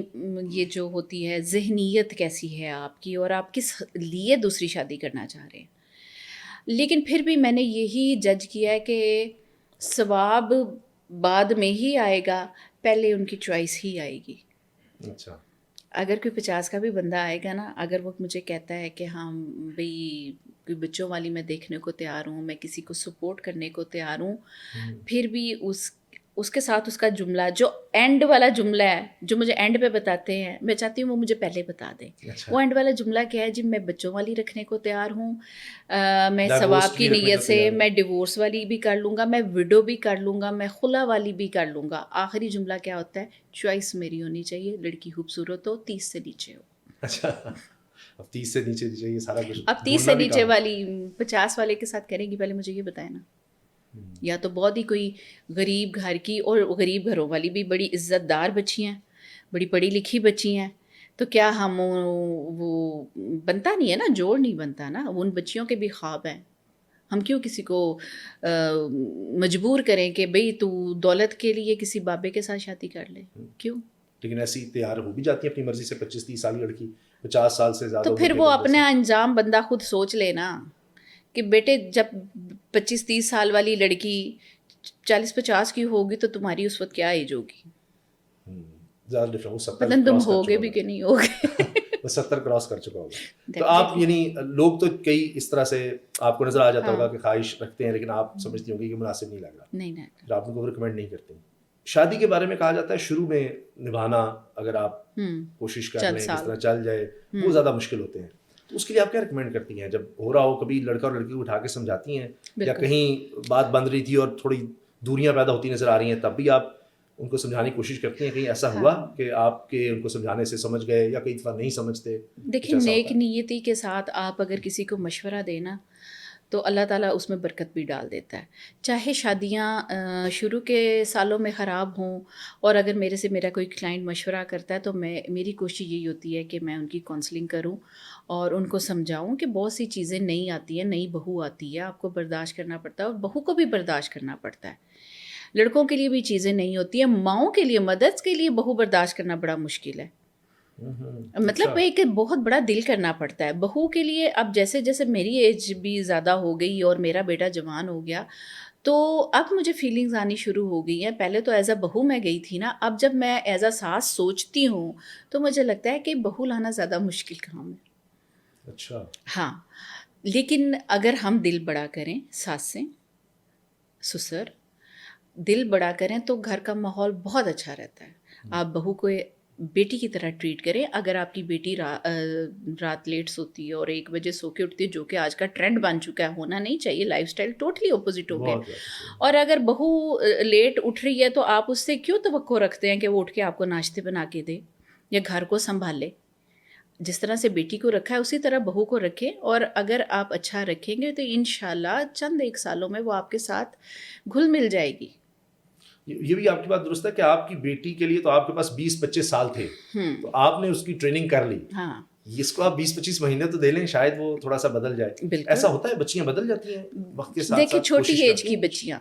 یہ جو ہوتی ہے ذہنیت کیسی ہے آپ کی, اور آپ کس لیے دوسری شادی کرنا چاہ رہے ہیں. لیکن پھر بھی میں نے یہی جج کیا ہے کہ ثواب بعد میں ہی آئے گا, پہلے ان کی چوائس ہی آئے گی. اچھا. اگر کوئی 50 کا بھی بندہ آئے گا نا, اگر وہ مجھے کہتا ہے کہ ہاں بھئی کوئی بچوں والی میں دیکھنے کو تیار ہوں, میں کسی کو سپورٹ کرنے کو تیار ہوں, پھر بھی اس کے ساتھ اس کا جملہ جو اینڈ والا جملہ ہے جو مجھے اینڈ پہ بتاتے ہیں, میں چاہتی ہوں وہ مجھے پہلے بتا دیں. اچھا. وہ اینڈ والا جملہ کیا ہے جی؟ میں بچوں والی رکھنے کو تیار ہوں, میں Divorced ثواب کی بھی رکھنے کو نیت سے تیار ہوں. میں ڈیورس والی بھی کر لوں گا, میں وڈو بھی کر لوں گا, میں خلا والی بھی کر لوں گا. آخری جملہ کیا ہوتا ہے؟ چوائس میری ہونی چاہیے, لڑکی خوبصورت ہو, 30 سے نیچے ہو. اچھا. اب 30 سے نیچے چاہیے سارا کچھ. اب 30 سے نیچے والی 50 والے کے ساتھ کرے گی, پہلے مجھے یہ بتائے نا. یا تو بہت ہی کوئی غریب گھر کی, اور غریب گھروں والی بھی بڑی عزت دار بچی ہیں, بڑی پڑھی لکھی بچی ہیں, تو کیا ہم وہ بنتا نہیں ہے نا, جوڑ نہیں بنتا نا. ان بچیوں کے بھی خواب ہیں, ہم کیوں کسی کو مجبور کریں کہ بھئی تو دولت کے لیے کسی بابے کے ساتھ شادی کر لے, کیوں؟ لیکن ایسی تیار ہو بھی جاتی ہے اپنی مرضی سے 25-30 سال کی لڑکی, 50 سال سے زیادہ تو عمر پھر کے وہ بندے اپنا سے. انجام بندہ خود سوچ لے نا کہ بیٹے جب 25-30 سال والی لڑکی 40-50 کی ہوگی تو تمہاری اس وقت کیا ایج ہوگی؟ زیادہ ڈفرنٹ, وہ 70 پتہ نہیں تم کراس کر ہوگے چکا بھی ہوگا. کہ نہیں ہوگے. وہ 70 کراس کر چکا ہوگا. تو آپ یعنی لوگ تو کئی اس طرح سے آپ کو نظر آ جاتا ہوگا کہ خواہش رکھتے ہیں, لیکن آپ سمجھتی ہوں گی کہ مناسب نہیں لگ رہا, نہیں پھر آپ ان کو ریکمینڈ نہیں کرتے. شادی کے بارے میں کہا جاتا ہے شروع میں نبھانا اگر آپ کوشش کر لیں, جس طرح چل جائے, وہ زیادہ مشکل ہوتے ہیں. تو اس کے لیے آپ کیا ریکمینڈ کرتی ہیں؟ جب ہو رہا ہو, کبھی لڑکا اور لڑکی کو اٹھا کے سمجھاتی ہیں, یا کہیں بات بند رہی تھی اور تھوڑی دوریاں پیدا ہوتی نظر آ رہی ہیں, تب بھی آپ ان کو سمجھانے کی کوشش کرتی ہیں؟ کہیں ایسا ہوا کہ آپ کے ان کو سمجھانے سے سمجھ گئے, یا کئی دفعہ نہیں سمجھتے؟ دیکھیں, نیک نیتی کے ساتھ آپ اگر کسی کو مشورہ دینا تو اللہ تعالیٰ اس میں برکت بھی ڈال دیتا ہے. چاہے شادیاں شروع کے سالوں میں خراب ہوں, اور اگر میرے سے میرا کوئی کلائنٹ مشورہ کرتا ہے تو میری کوشش یہی ہوتی ہے کہ میں ان کی کاؤنسلنگ کروں اور ان کو سمجھاؤں کہ بہت سی چیزیں نئی آتی ہیں, نئی بہو آتی ہے, آپ کو برداشت کرنا پڑتا ہے, اور بہو کو بھی برداشت کرنا پڑتا ہے. لڑکوں کے لیے بھی چیزیں نہیں ہوتی ہیں, ماؤں کے لیے, مدرس کے لیے بہو برداشت کرنا بڑا مشکل ہے. مطلب ایک بہت بڑا دل کرنا پڑتا ہے بہو کے لیے. اب جیسے جیسے میری ایج بھی زیادہ ہو گئی اور میرا بیٹا جوان ہو گیا, تو اب مجھے فیلنگز آنی شروع ہو گئی ہیں. پہلے تو ایز اے بہو میں گئی تھی نا, اب جب میں ایز اے ساس سوچتی ہوں تو مجھے لگتا ہے کہ بہو لانا زیادہ مشکل کام ہے. اچھا. ہاں, لیکن اگر ہم دل بڑا کریں, ساسیں سسر دل بڑا کریں تو گھر کا ماحول بہت اچھا رہتا ہے. آپ بہو کو بیٹی کی طرح ٹریٹ کریں. اگر آپ کی بیٹی رات لیٹ سوتی ہے اور 1 بجے سو کے اٹھتی ہے, جو کہ آج کا ٹرینڈ بن چکا ہے, ہونا نہیں چاہیے, لائف سٹائل ٹوٹلی اپوزٹ ہو گیا. اور اگر بہو لیٹ اٹھ رہی ہے تو آپ اس سے کیوں توقع رکھتے ہیں کہ وہ اٹھ کے آپ کو ناشتے بنا کے دے یا گھر کو سنبھالے؟ جس طرح سے بیٹی کو رکھا ہے اسی طرح بہو کو رکھیں, اور اگر آپ اچھا رکھیں گے تو انشاءاللہ چند 1 سالوں میں وہ آپ کے ساتھ گھل مل جائے گی. یہ بھی آپ کی بات درست ہے کہ آپ کی بیٹی کے لیے تو آپ کے پاس 20-25 سال تھے, تو آپ نے اس کی ٹریننگ کر لی. ہاں, اس کو آپ 20-25 مہینے تو دے لیں, شاید وہ تھوڑا سا بدل جائے. ایسا ہوتا ہے بچیاں بدل جاتی ہیں وقت کے ساتھ؟ دیکھیں چھوٹی ایج کی بچیاں,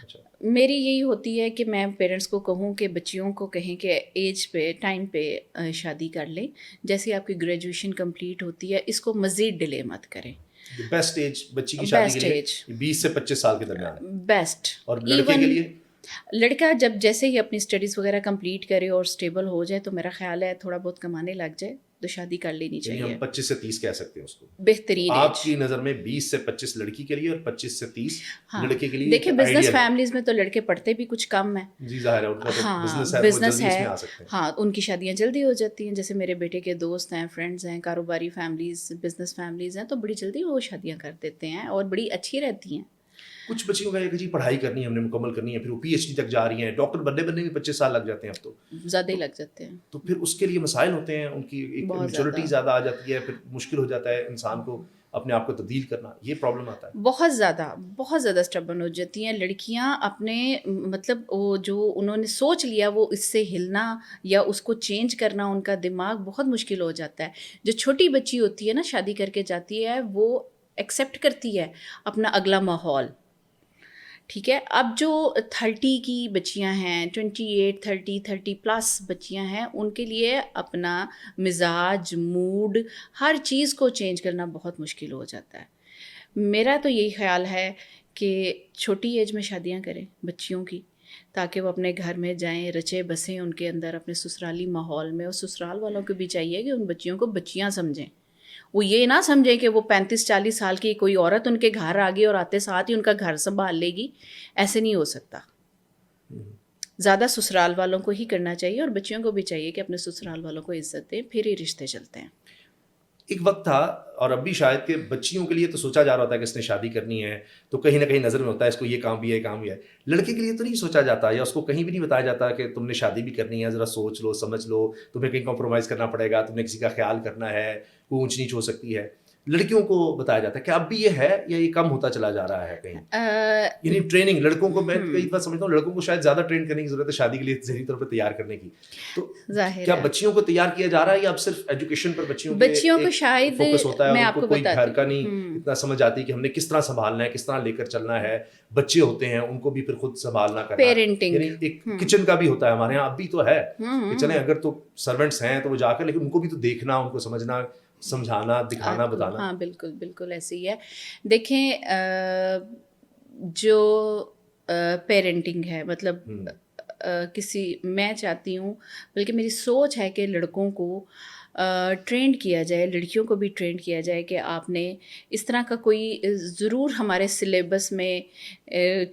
اچھا. میری یہی ہوتی ہے کہ میں پیرنٹس کو کہوں کہ بچیوں کو کہیں کہ ایج پہ, ٹائم پہ شادی کر لیں. جیسے آپ کی گریجویشن کمپلیٹ ہوتی ہے, اس کو مزید ڈیلے مت کریں. بیسٹ ایج بچی کی شادی کے لیے 20 سے 25 سال کے درمیان بیسٹ. اور لڑکے کے لیے لڑکا جب جیسے ہی اپنی اسٹڈیز وغیرہ کمپلیٹ کرے اور اسٹیبل ہو جائے, تو میرا خیال ہے تھوڑا بہت کمانے لگ جائے تو شادی کر لینی چاہیے. ہم 25 سے 30 کہہ سکتے ہیں اس کو بہترین ایج. آپ کی نظر میں 20 سے 25 لڑکی کے لیے اور 25 سے 30 لڑکے کے لیے. دیکھیں بزنس فیملیز میں تو لڑکے پڑھتے بھی کچھ کم ہیں. جی ظاہر ہے, ان کا تو بزنس ہے, بزنس ہے. ہاں, ان کی شادیاں جلدی ہو جاتی ہیں. جیسے میرے بیٹے کے دوست ہیں, فرینڈز ہیں, کاروباری فیملیز, بزنس فیملیز ہیں, تو بڑی جلدی وہ شادیاں کر دیتے ہیں اور بڑی اچھی رہتی ہیں. کچھ بچیوں کا یہ کہ جی پڑھائی کرنی ہے, ہم نے مکمل کرنی ہے, پھر وہ PhD تک جا رہی ہیں, ڈاکٹر بننے بھی 25 سال لگ جاتے ہیں, اب تو زیادہ ہی لگ جاتے ہیں. تو پھر اس کے لیے مسائل ہوتے ہیں, ان کی ایک میچورٹی زیادہ آ جاتی ہے, پھر مشکل ہو جاتا ہے انسان کو اپنے آپ کو تبدیل کرنا. یہ پرابلم آتا ہے. بہت زیادہ اسٹبن ہو جاتی ہیں لڑکیاں. اپنے مطلب وہ جو انہوں نے سوچ لیا وہ اس سے ہلنا یا اس کو چینج کرنا, ان کا دماغ بہت مشکل ہو جاتا ہے. جو چھوٹی بچی ہوتی ہے نا, شادی کر کے جاتی ہے, وہ ایکسیپٹ کرتی ہے اپنا اگلا ماحول. ٹھیک ہے, اب جو 30 کی بچیاں ہیں, 28, 30+ بچیاں ہیں, ان کے لیے اپنا مزاج, موڈ, ہر چیز کو چینج کرنا بہت مشکل ہو جاتا ہے. میرا تو یہی خیال ہے کہ چھوٹی ایج میں شادیاں کریں بچیوں کی, تاکہ وہ اپنے گھر میں جائیں، رچے بسیں ان کے اندر اپنے سسرالی ماحول میں. اور سسرال والوں کو بھی چاہیے کہ ان بچیوں کو بچیاں سمجھیں. وہ یہ نہ سمجھیں کہ وہ 35-40 سال کی کوئی عورت ان کے گھر آ گئی اور آتے ساتھ ہی ان کا گھر سنبھال لے گی. ایسے نہیں ہو سکتا. زیادہ سسرال والوں کو ہی کرنا چاہیے اور بچیوں کو بھی چاہیے کہ اپنے سسرال والوں کو عزت دیں، پھر ہی رشتے چلتے ہیں. ایک وقت تھا اور اب بھی شاید کہ بچیوں کے لیے تو سوچا جا رہا ہوتا ہے کہ اس نے شادی کرنی ہے تو کہیں نہ کہیں نظر میں ہوتا ہے اس کو یہ کام بھی ہے، یہ کام بھی ہے. لڑکے کے لیے تو نہیں سوچا جاتا یا اس کو کہیں بھی نہیں بتایا جاتا کہ تم نے شادی بھی کرنی ہے، ذرا سوچ لو، سمجھ لو، تمہیں کہیں کمپرومائز کرنا پڑے گا، تم نے کسی کا خیال کرنا ہے، کوئی اونچ نیچ ہو سکتی ہے. لڑکیوں کو بتایا جاتا ہے کہ اب بھی یہ ہے یا یہ کم ہوتا چلا جا رہا ہے کہیں؟ یعنی ٹریننگ لڑکوں کو، میں کئی بار سمجھتا ہوں لڑکوں کو شاید زیادہ ٹرین کرنے کی ضرورت ہے شادی کے لیے ذہنی طور پر تیار کرنے کی. تو کیا بچیوں کو تیار کیا جا رہا ہے یا اب صرف ایجوکیشن پر بچیوں کو شاید فوکس ہوتا ہے میں اور آپ ان کو کوئی گھر کا نہیں اتنا سمجھ آتی کہ ہم نے کس طرح سنبھالنا ہے، کس طرح لے کر چلنا ہے. بچے ہوتے ہیں ان کو بھی پھر خود سنبھالنا کرنا، یعنی ایک کچن کا بھی ہوتا ہے ہمارے یہاں اب بھی تو ہے کہ چلیں اگر تو سرونٹس ہیں تو وہ جا کر، لیکن ان کو بھی تو دیکھنا، ان کو سمجھنا، سمجھانا، دکھانا، بتانا. ہاں بالکل بالکل ایسے ہی ہے. دیکھیں جو پیرنٹنگ ہے، مطلب میں چاہتی ہوں، بلکہ میری سوچ ہے کہ لڑکوں کو ٹرینڈ کیا جائے، لڑکیوں کو بھی ٹرینڈ کیا جائے کہ آپ نے اس طرح کا کوئی ضرور ہمارے سلیبس میں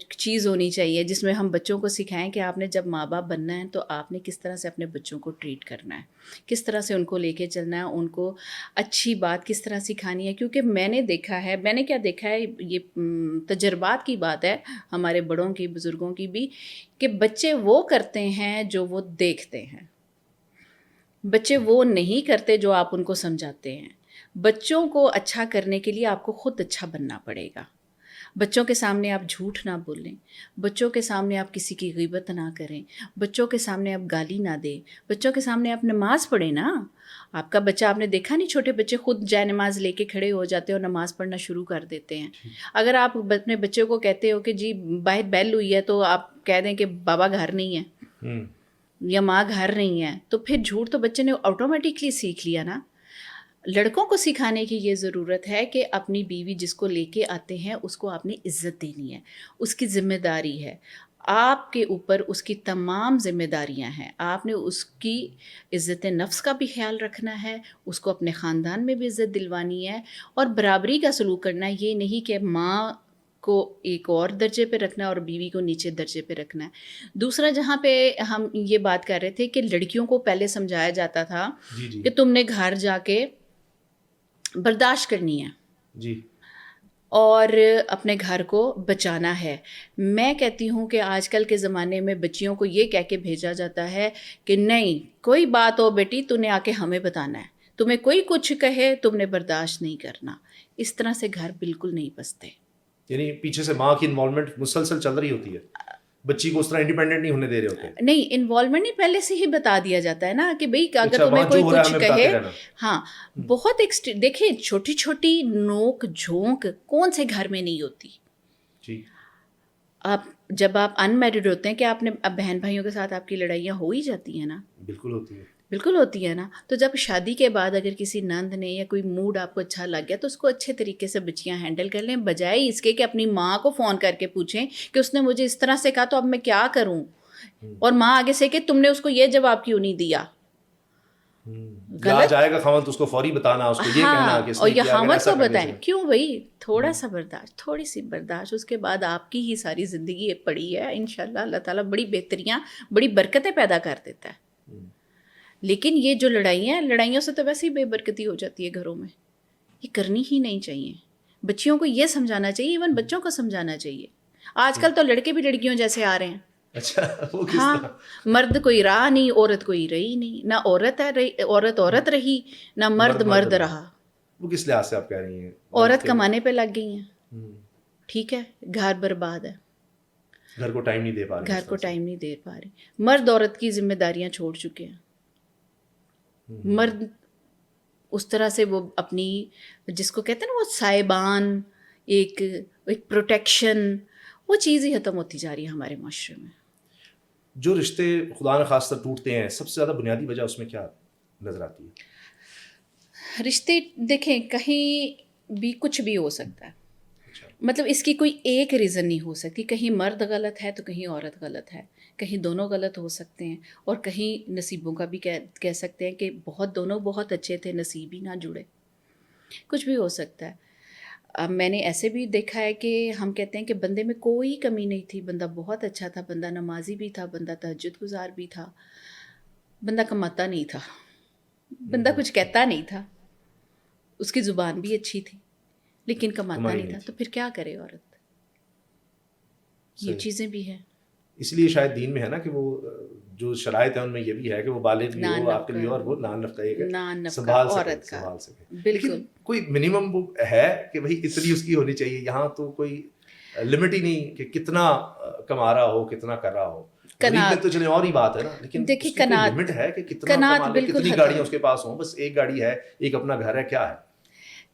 چیز ہونی چاہیے جس میں ہم بچوں کو سکھائیں کہ آپ نے جب ماں باپ بننا ہے تو آپ نے کس طرح سے اپنے بچوں کو ٹریٹ کرنا ہے، کس طرح سے ان کو لے کے چلنا ہے، ان کو اچھی بات کس طرح سکھانی ہے. کیونکہ میں نے دیکھا ہے، میں نے کیا دیکھا ہے، یہ تجربات کی بات ہے ہمارے بڑوں کی، بزرگوں کی بھی، کہ بچے وہ کرتے ہیں جو وہ دیکھتے ہیں، بچے وہ نہیں کرتے جو آپ ان کو سمجھاتے ہیں. بچوں کو اچھا کرنے کے لیے آپ کو خود اچھا بننا پڑے گا. بچوں کے سامنے آپ جھوٹ نہ بولیں، بچوں کے سامنے آپ کسی کی غیبت نہ کریں، بچوں کے سامنے آپ گالی نہ دیں، بچوں کے سامنے آپ نماز پڑھیں نا. آپ کا بچہ، آپ نے دیکھا نہیں، چھوٹے بچے خود جائے نماز لے کے کھڑے ہو جاتے ہیں اور نماز پڑھنا شروع کر دیتے ہیں. اگر آپ اپنے بچے کو کہتے ہو کہ جی باہر بیل ہوئی ہے تو آپ کہہ دیں کہ بابا گھر نہیں ہے یا ماں گھر نہیں ہے، تو پھر جھوٹ تو بچے نے آٹومیٹکلی سیکھ لیا نا. لڑکوں کو سکھانے کی یہ ضرورت ہے کہ اپنی بیوی جس کو لے کے آتے ہیں اس کو آپ نے عزت دینی ہے، اس کی ذمہ داری ہے، آپ کے اوپر اس کی تمام ذمہ داریاں ہیں. آپ نے اس کی عزت نفس کا بھی خیال رکھنا ہے، اس کو اپنے خاندان میں بھی عزت دلوانی ہے اور برابری کا سلوک کرنا ہے. یہ نہیں کہ ماں کو ایک اور درجے پہ رکھنا ہے اور بیوی کو نیچے درجے پہ رکھنا ہے. دوسرا، جہاں پہ ہم یہ بات کر رہے تھے کہ لڑکیوں کو پہلے سمجھایا جاتا تھا کہ تم نے گھر جا کے برداشت کرنی ہے جی اور اپنے گھر کو بچانا ہے. میں کہتی ہوں کہ آج کل کے زمانے میں بچیوں کو یہ کہہ کے بھیجا جاتا ہے کہ نہیں، کوئی بات ہو بیٹی تو نے آ کے ہمیں بتانا ہے، تمہیں کوئی کچھ کہے تم نے برداشت نہیں کرنا. اس طرح سے گھر بالکل نہیں بستے. یعنی پیچھے سے ماں کی انوالومنٹ مسلسل چل رہی ہوتی ہے، بچی کو اس طرح انڈیپینڈنٹ نہیں ہونے دے رہے ہوتے. نہیں، انوالومنٹ نہیں، پہلے سے ہی بتا دیا جاتا ہے نا کہ بھئی اگر اچھا، تمہیں وہاں جو کوئی ہو رہا ہے کچھ ہمیں کہے. بتاتے رہنا. ہاں، بہت دیکھیں چھوٹی چھوٹی نوک جھونک کون سے گھر میں نہیں ہوتی. جی، جب آپ ان میرڈ ہوتے ہیں کہ آپ نے اب بہن بھائیوں کے ساتھ آپ کی لڑائیاں ہو ہی جاتی ہیں نا. بالکل ہوتی ہے. بالکل ہوتی ہے نا. تو جب شادی کے بعد اگر کسی نند نے یا کوئی موڈ آپ کو اچھا لگ گیا تو اس کو اچھے طریقے سے بچیاں ہینڈل کر لیں، بجائے اس کے کہ اپنی ماں کو فون کر کے پوچھیں کہ اس نے مجھے اس طرح سے کہا تو اب میں کیا کروں، اور ماں آگے سے کہ تم نے اس کو یہ جواب کیوں نہیں دیا. غلط جائے گا خاوند تو اس کو فوری بتانا، اس کو یہ کہنا کہ اس اور نے یہ کیا، اگر خاوند ایسا کو کرنے بتائیں سے. کیوں بھائی، تھوڑا سا برداشت، تھوڑی سی برداشت، اس کے بعد آپ کی ہی ساری زندگی پڑی ہے. انشاءاللہ اللہ تعالیٰ بڑی بہتریاں، بڑی برکتیں پیدا کر دیتا ہے. لیکن یہ جو لڑائیوں سے تو ویسے ہی بے برکتی ہو جاتی ہے گھروں میں. یہ کرنی ہی نہیں چاہیے. بچیوں کو یہ سمجھانا چاہیے، ایون بچوں کو سمجھانا چاہیے. آج کل تو لڑکے بھی لڑکیوں جیسے آ رہے ہیں. اچھا، وہ کس ہاں، طرح؟ مرد کوئی رہا نہیں، عورت کوئی رہی نہیں، نہ عورت رہی، نہ مرد رہا. وہ کس لحاظ سے آپ کہہ رہی ہیں؟ عورت کمانے پہ لگ گئی ہیں، ٹھیک ہے، گھر برباد ہے، گھر کو ٹائم نہیں دے پا رہے، گھر کو ٹائم نہیں دے پا رہے. مرد عورت کی ذمہ داریاں چھوڑ چکے ہیں. مرد اس طرح سے وہ اپنی، جس کو کہتے ہیں نا وہ سائبان، ایک پروٹیکشن، وہ چیز ہی ختم ہوتی جا رہی ہے ہمارے معاشرے میں. جو رشتے خدا نہ خواستہ ٹوٹتے ہیں، سب سے زیادہ بنیادی وجہ اس میں کیا نظر آتی ہے؟ رشتے دیکھیں کہیں بھی کچھ بھی ہو سکتا ہے. مطلب اس کی کوئی ایک ریزن نہیں ہو سکتی. کہیں مرد غلط ہے تو کہیں عورت غلط ہے, کہیں دونوں غلط ہو سکتے ہیں, اور کہیں نصیبوں کا بھی کہہ سکتے ہیں کہ دونوں بہت اچھے تھے, نصیب ہی نہ جڑے, کچھ بھی ہو سکتا ہے. اب میں نے ایسے بھی دیکھا ہے کہ ہم کہتے ہیں کہ بندے میں کوئی کمی نہیں تھی, بندہ بہت اچھا تھا, بندہ نمازی بھی تھا, بندہ تہجد گزار بھی تھا, بندہ کماتا نہیں تھا, بندہ کچھ کہتا نہیں تھا, اس کی زبان بھی اچھی تھی لیکن کماتا نہیں تھا. تو پھر کیا کرے عورت؟ یہ چیزیں بھی ہیں. اس لیے شاید دین میں ہے نا کہ وہ جو شرائط ہیں ان میں یہ بھی ہے کہ وہ بالغ بھی ہو آپ کے لیے, اور وہ نان نفقہ سنبھال سکے. بالکل کوئی منیمم ہے کہ بھائی اتنی اس کی ہونی چاہیے؟ یہاں تو کوئی لمٹ ہی نہیں کہ کتنا کما رہا ہو, کتنا کر رہا ہو. غریب تو چلے اور ہی بات ہے نا, لیکن دیکھیے اس کی کوئی لمٹ ہے کہ کتنا کما لے, کتنی گاڑیاں اس کے پاس ہوں, بس ایک گاڑی ہے, ایک اپنا گھر ہے, کیا ہے؟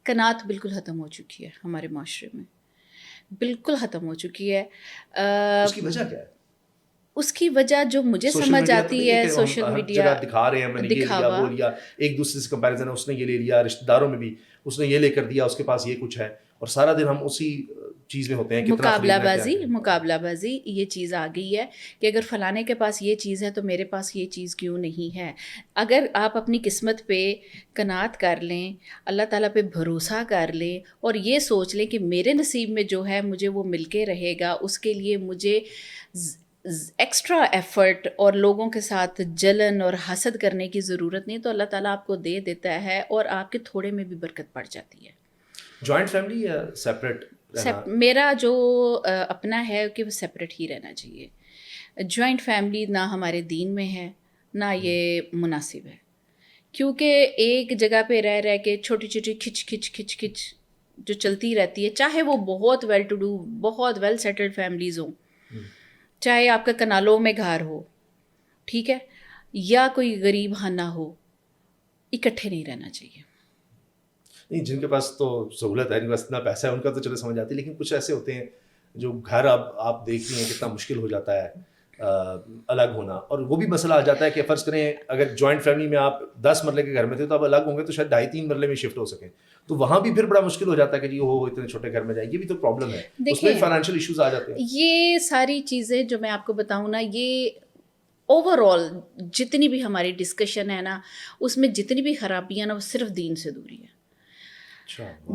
قناعت بالکل ختم ہو چکی ہے ہمارے معاشرے میں, بالکل ختم ہو چکی ہے. اس کی وجہ کیا ہے؟ اس کی وجہ جو مجھے سمجھ آتی ہے, سوشل میڈیا دکھا رہے ہیں, میں نے یہ لیا وہ لیا, ایک دوسرے سے کمپیریزن ہے, اس نے یہ لے لیا, رشتہ داروں میں بھی اس نے یہ لے کر دیا, اس کے پاس یہ کچھ ہے, اور سارا دن ہم اسی چیز میں ہوتے ہیں. مقابلہ بازی یہ چیز آ گئی ہے کہ اگر فلانے کے پاس یہ چیز ہے تو میرے پاس یہ چیز کیوں نہیں ہے. اگر آپ اپنی قسمت پہ قناعت کر لیں, اللہ تعالیٰ پہ بھروسہ کر لیں, اور یہ سوچ لیں کہ میرے نصیب میں جو ہے مجھے وہ مل کے رہے گا, اس کے لیے مجھے ایکسٹرا ایفرٹ اور لوگوں کے ساتھ جلن اور حسد کرنے کی ضرورت نہیں, تو اللہ تعالیٰ آپ کو دے دیتا ہے اور آپ کے تھوڑے میں بھی برکت پڑ جاتی ہے. جوائنٹ فیملی یا سیپریٹ؟ میرا جو اپنا ہے کہ وہ سیپریٹ ہی رہنا چاہیے. جوائنٹ فیملی نہ ہمارے دین میں ہے, نہ یہ مناسب ہے, کیونکہ ایک جگہ پہ رہ کے چھوٹی چھوٹی کھچ جو چلتی رہتی ہے, چاہے وہ بہت ویل ٹو ڈو, بہت ویل سیٹلڈ فیملیز ہوں, چاہے آپ کا کنالوں میں گھر ہو, ٹھیک ہے, یا کوئی غریب خانہ ہو, اکٹھے نہیں رہنا چاہیے. نہیں, جن کے پاس تو سہولت ہے, جن کے پاس اتنا پیسہ ہے, ان کا تو چلو سمجھ آتی ہے, لیکن کچھ ایسے ہوتے ہیں جو گھر اب آپ دیکھتی ہیں کتنا مشکل ہو جاتا ہے الگ ہونا. اور وہ بھی مسئلہ آ جاتا ہے کہ فرض کریں اگر جوائنٹ فیملی میں آپ 10 مرلے کے گھر میں تھے تو اب الگ ہوں گے تو شاید 2.5-3 مرلے میں شفٹ ہو سکیں, تو وہاں بھی پھر بڑا مشکل ہو جاتا ہے کہ جی وہ اتنے چھوٹے گھر میں جائیں, یہ بھی تو پرابلم ہے, اس میں فائنینشیل ایشوز آ جاتے ہیں. یہ ساری چیزیں جو میں آپ کو بتاؤں نا, یہ اوور آل جتنی بھی ہماری ڈسکشن ہے نا, اس میں جتنی بھی خرابیاں نا, وہ صرف دین سے دوری ہے.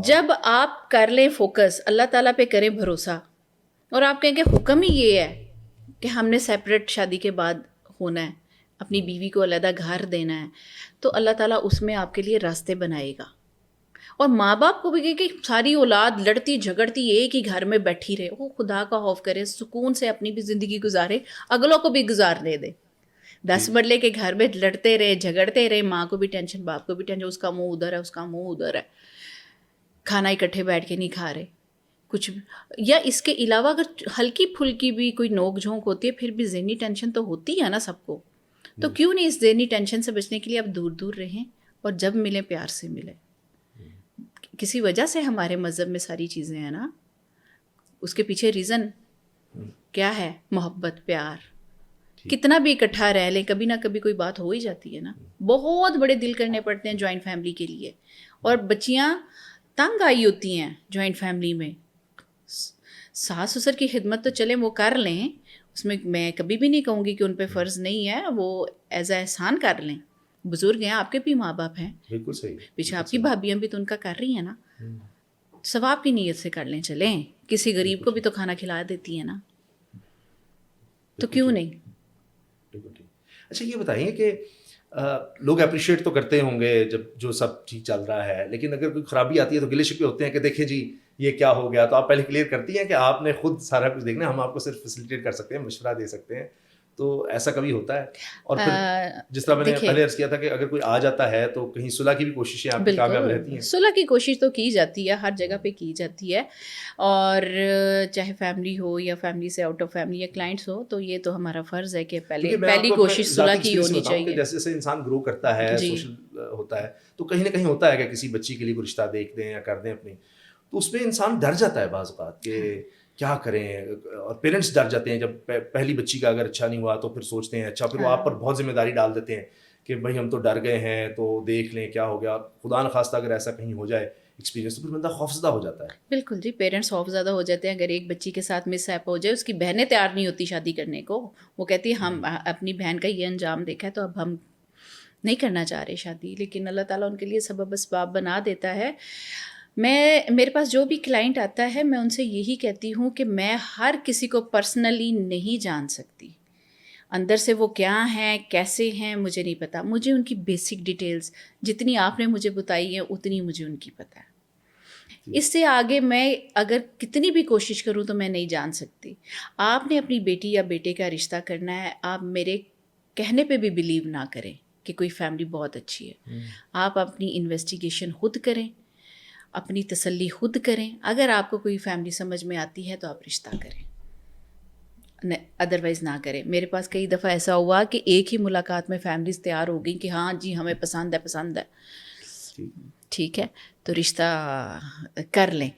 جب آپ کر لیں فوکس, اللہ تعالیٰ پہ کریں بھروسہ, اور آپ کہیں کہ حکم ہی یہ ہے کہ ہم نے سیپریٹ شادی کے بعد ہونا ہے, اپنی بیوی کو علیحدہ گھر دینا ہے, تو اللہ تعالیٰ اس میں آپ کے لیے راستے بنائے گا. اور ماں باپ کو بھی کہ ساری اولاد لڑتی جھگڑتی ایک ہی گھر میں بیٹھی رہے, وہ خدا کا خوف کرے, سکون سے اپنی بھی زندگی گزارے, اگلوں کو بھی گزارنے دے. 10 مرلے کے گھر میں لڑتے رہے, جھگڑتے رہے, ماں کو بھی ٹینشن, باپ کو بھی ٹینشن, اس کا منہ ادھر ہے, اس کا منہ ادھر ہے, کھانا اکٹھے بیٹھ کے نہیں کھا رہے کچھ بھی. یا اس کے علاوہ اگر ہلکی پھلکی بھی کوئی نوک جھونک ہوتی ہے, پھر بھی ذہنی ٹینشن تو ہوتی ہے نا سب کو, تو کیوں نہیں اس ذہنی ٹینشن سے بچنے کے لیے آپ دور دور رہیں, اور جب ملیں پیار سے ملیں. کسی وجہ سے ہمارے مذہب میں ساری چیزیں ہیں نا, اس کے پیچھے ریزن کیا ہے؟ محبت, پیار. کتنا بھی اکٹھا رہ لیں, کبھی نہ کبھی کوئی بات ہو ہی جاتی ہے نا. بہت بڑے دل کرنے پڑتے ہیں جوائنٹ فیملی کے لیے, اور بچیاں تنگ آئی ہوتی ہیں جوائنٹ فیملی میں. ساس سسر کی خدمت تو چلیں وہ کر لیں, اس میں میں کبھی بھی نہیں کہوں گی کہ ان پہ فرض نہیں ہے, وہ ایز اے احسان کر لیں. بزرگ ہیں, آپ کے بھی ماں باپ ہیں, بالکل صحیح, پیچھے آپ کی بھابیاں بھی تو ان کا کر رہی ہیں نا, ثواب کی نیت سے کر لیں. چلیں کسی غریب کو بھی تو کھانا کھلا دیتی ہیں نا, تو کیوں نہیں. اچھا یہ بتائیے کہ لوگ اپریشیٹ تو کرتے ہوں گے جب جو سب ٹھیک چل رہا ہے, لیکن اگر کوئی خرابی آتی ہے تو گلے شکوے ہوتے ہیں کہ دیکھیں جی یہ کیا ہو گیا, تو آپ پہلے کلیئر کرتی ہیں کہ آپ نے خود سارا کچھ دیکھنا ہے, ہم آپ کو صرف فیسیلیٹیٹ کر سکتے ہیں, مشورہ دے سکتے ہیں, تو ایسا کبھی ہوتا ہے؟ اور پھر جس طرح میں نے پہلے عرض کیا تھا کہ اگر کوئی آ جاتا ہے تو کہیں صلح کی بھی کوششیں آپ کی کامیاب رہتی ہیں؟ صلح کی کوشش تو کی جاتی ہے, ہر جگہ پہ کی جاتی ہے, اور چاہے فیملی ہو یا فیملی سے آؤٹ آف فیملی یا کلائنٹس ہو, تو یہ تو ہمارا فرض ہے کہ پہلی کوشش صلح کی ہونی چاہیے. جیسے جیسے انسان گرو کرتا ہے, سوشل ہوتا ہے, تو کہیں نہ کہیں ہوتا ہے کہ کسی بچی کے لیے کوئی رشتہ دیکھ دیں یا کر دیں اپنی, تو اس میں انسان ڈر جاتا ہے بعض اوقات کہ کیا کریں, اور پیرنٹس ڈر جاتے ہیں جب پہلی بچی کا اگر اچھا نہیں ہوا تو پھر سوچتے ہیں اچھا, پھر وہ آپ پر بہت ذمہ داری ڈال دیتے ہیں کہ بھائی ہم تو ڈر گئے ہیں تو دیکھ لیں کیا ہو گیا. خدا نخواستہ اگر ایسا کہیں ہو جائے ایکسپیرینس, تو پھر بندہ خوفزدہ ہو جاتا ہے. بالکل جی, پیرنٹس خوف زیادہ ہو جاتے ہیں. اگر ایک بچی کے ساتھ مس ہیپ ہو جائے, اس کی بہنیں تیار نہیں ہوتی شادی کرنے کو, وہ کہتی ہے ہم اپنی بہن کا یہ انجام دیکھا ہے تو اب ہم نہیں کرنا چاہ رہے شادی, لیکن اللہ تعالیٰ ان کے لیے سبب اسباب بنا دیتا ہے. میرے پاس جو بھی کلائنٹ آتا ہے, میں ان سے یہی کہتی ہوں کہ میں ہر کسی کو پرسنلی نہیں جان سکتی, اندر سے وہ کیا ہیں کیسے ہیں مجھے نہیں پتہ. مجھے ان کی بیسک ڈیٹیلز جتنی آپ نے مجھے بتائی ہیں اتنی مجھے ان کی پتہ ہے. اس سے آگے میں اگر کتنی بھی کوشش کروں تو میں نہیں جان سکتی. آپ نے اپنی بیٹی یا بیٹے کا رشتہ کرنا ہے, آپ میرے کہنے پہ بھی بلیو نہ کریں کہ کوئی فیملی بہت اچھی ہے. آپ اپنی انویسٹیگیشن خود کریں, اپنی تسلی خود کریں. اگر آپ کو کوئی فیملی سمجھ میں آتی ہے تو آپ رشتہ کریں, ادروائز نہ کریں. میرے پاس کئی دفعہ ایسا ہوا کہ ایک ہی ملاقات میں فیملیز تیار ہو گئیں کہ ہاں جی ہمیں پسند ہے, ٹھیک ہے تو رشتہ کر لیں.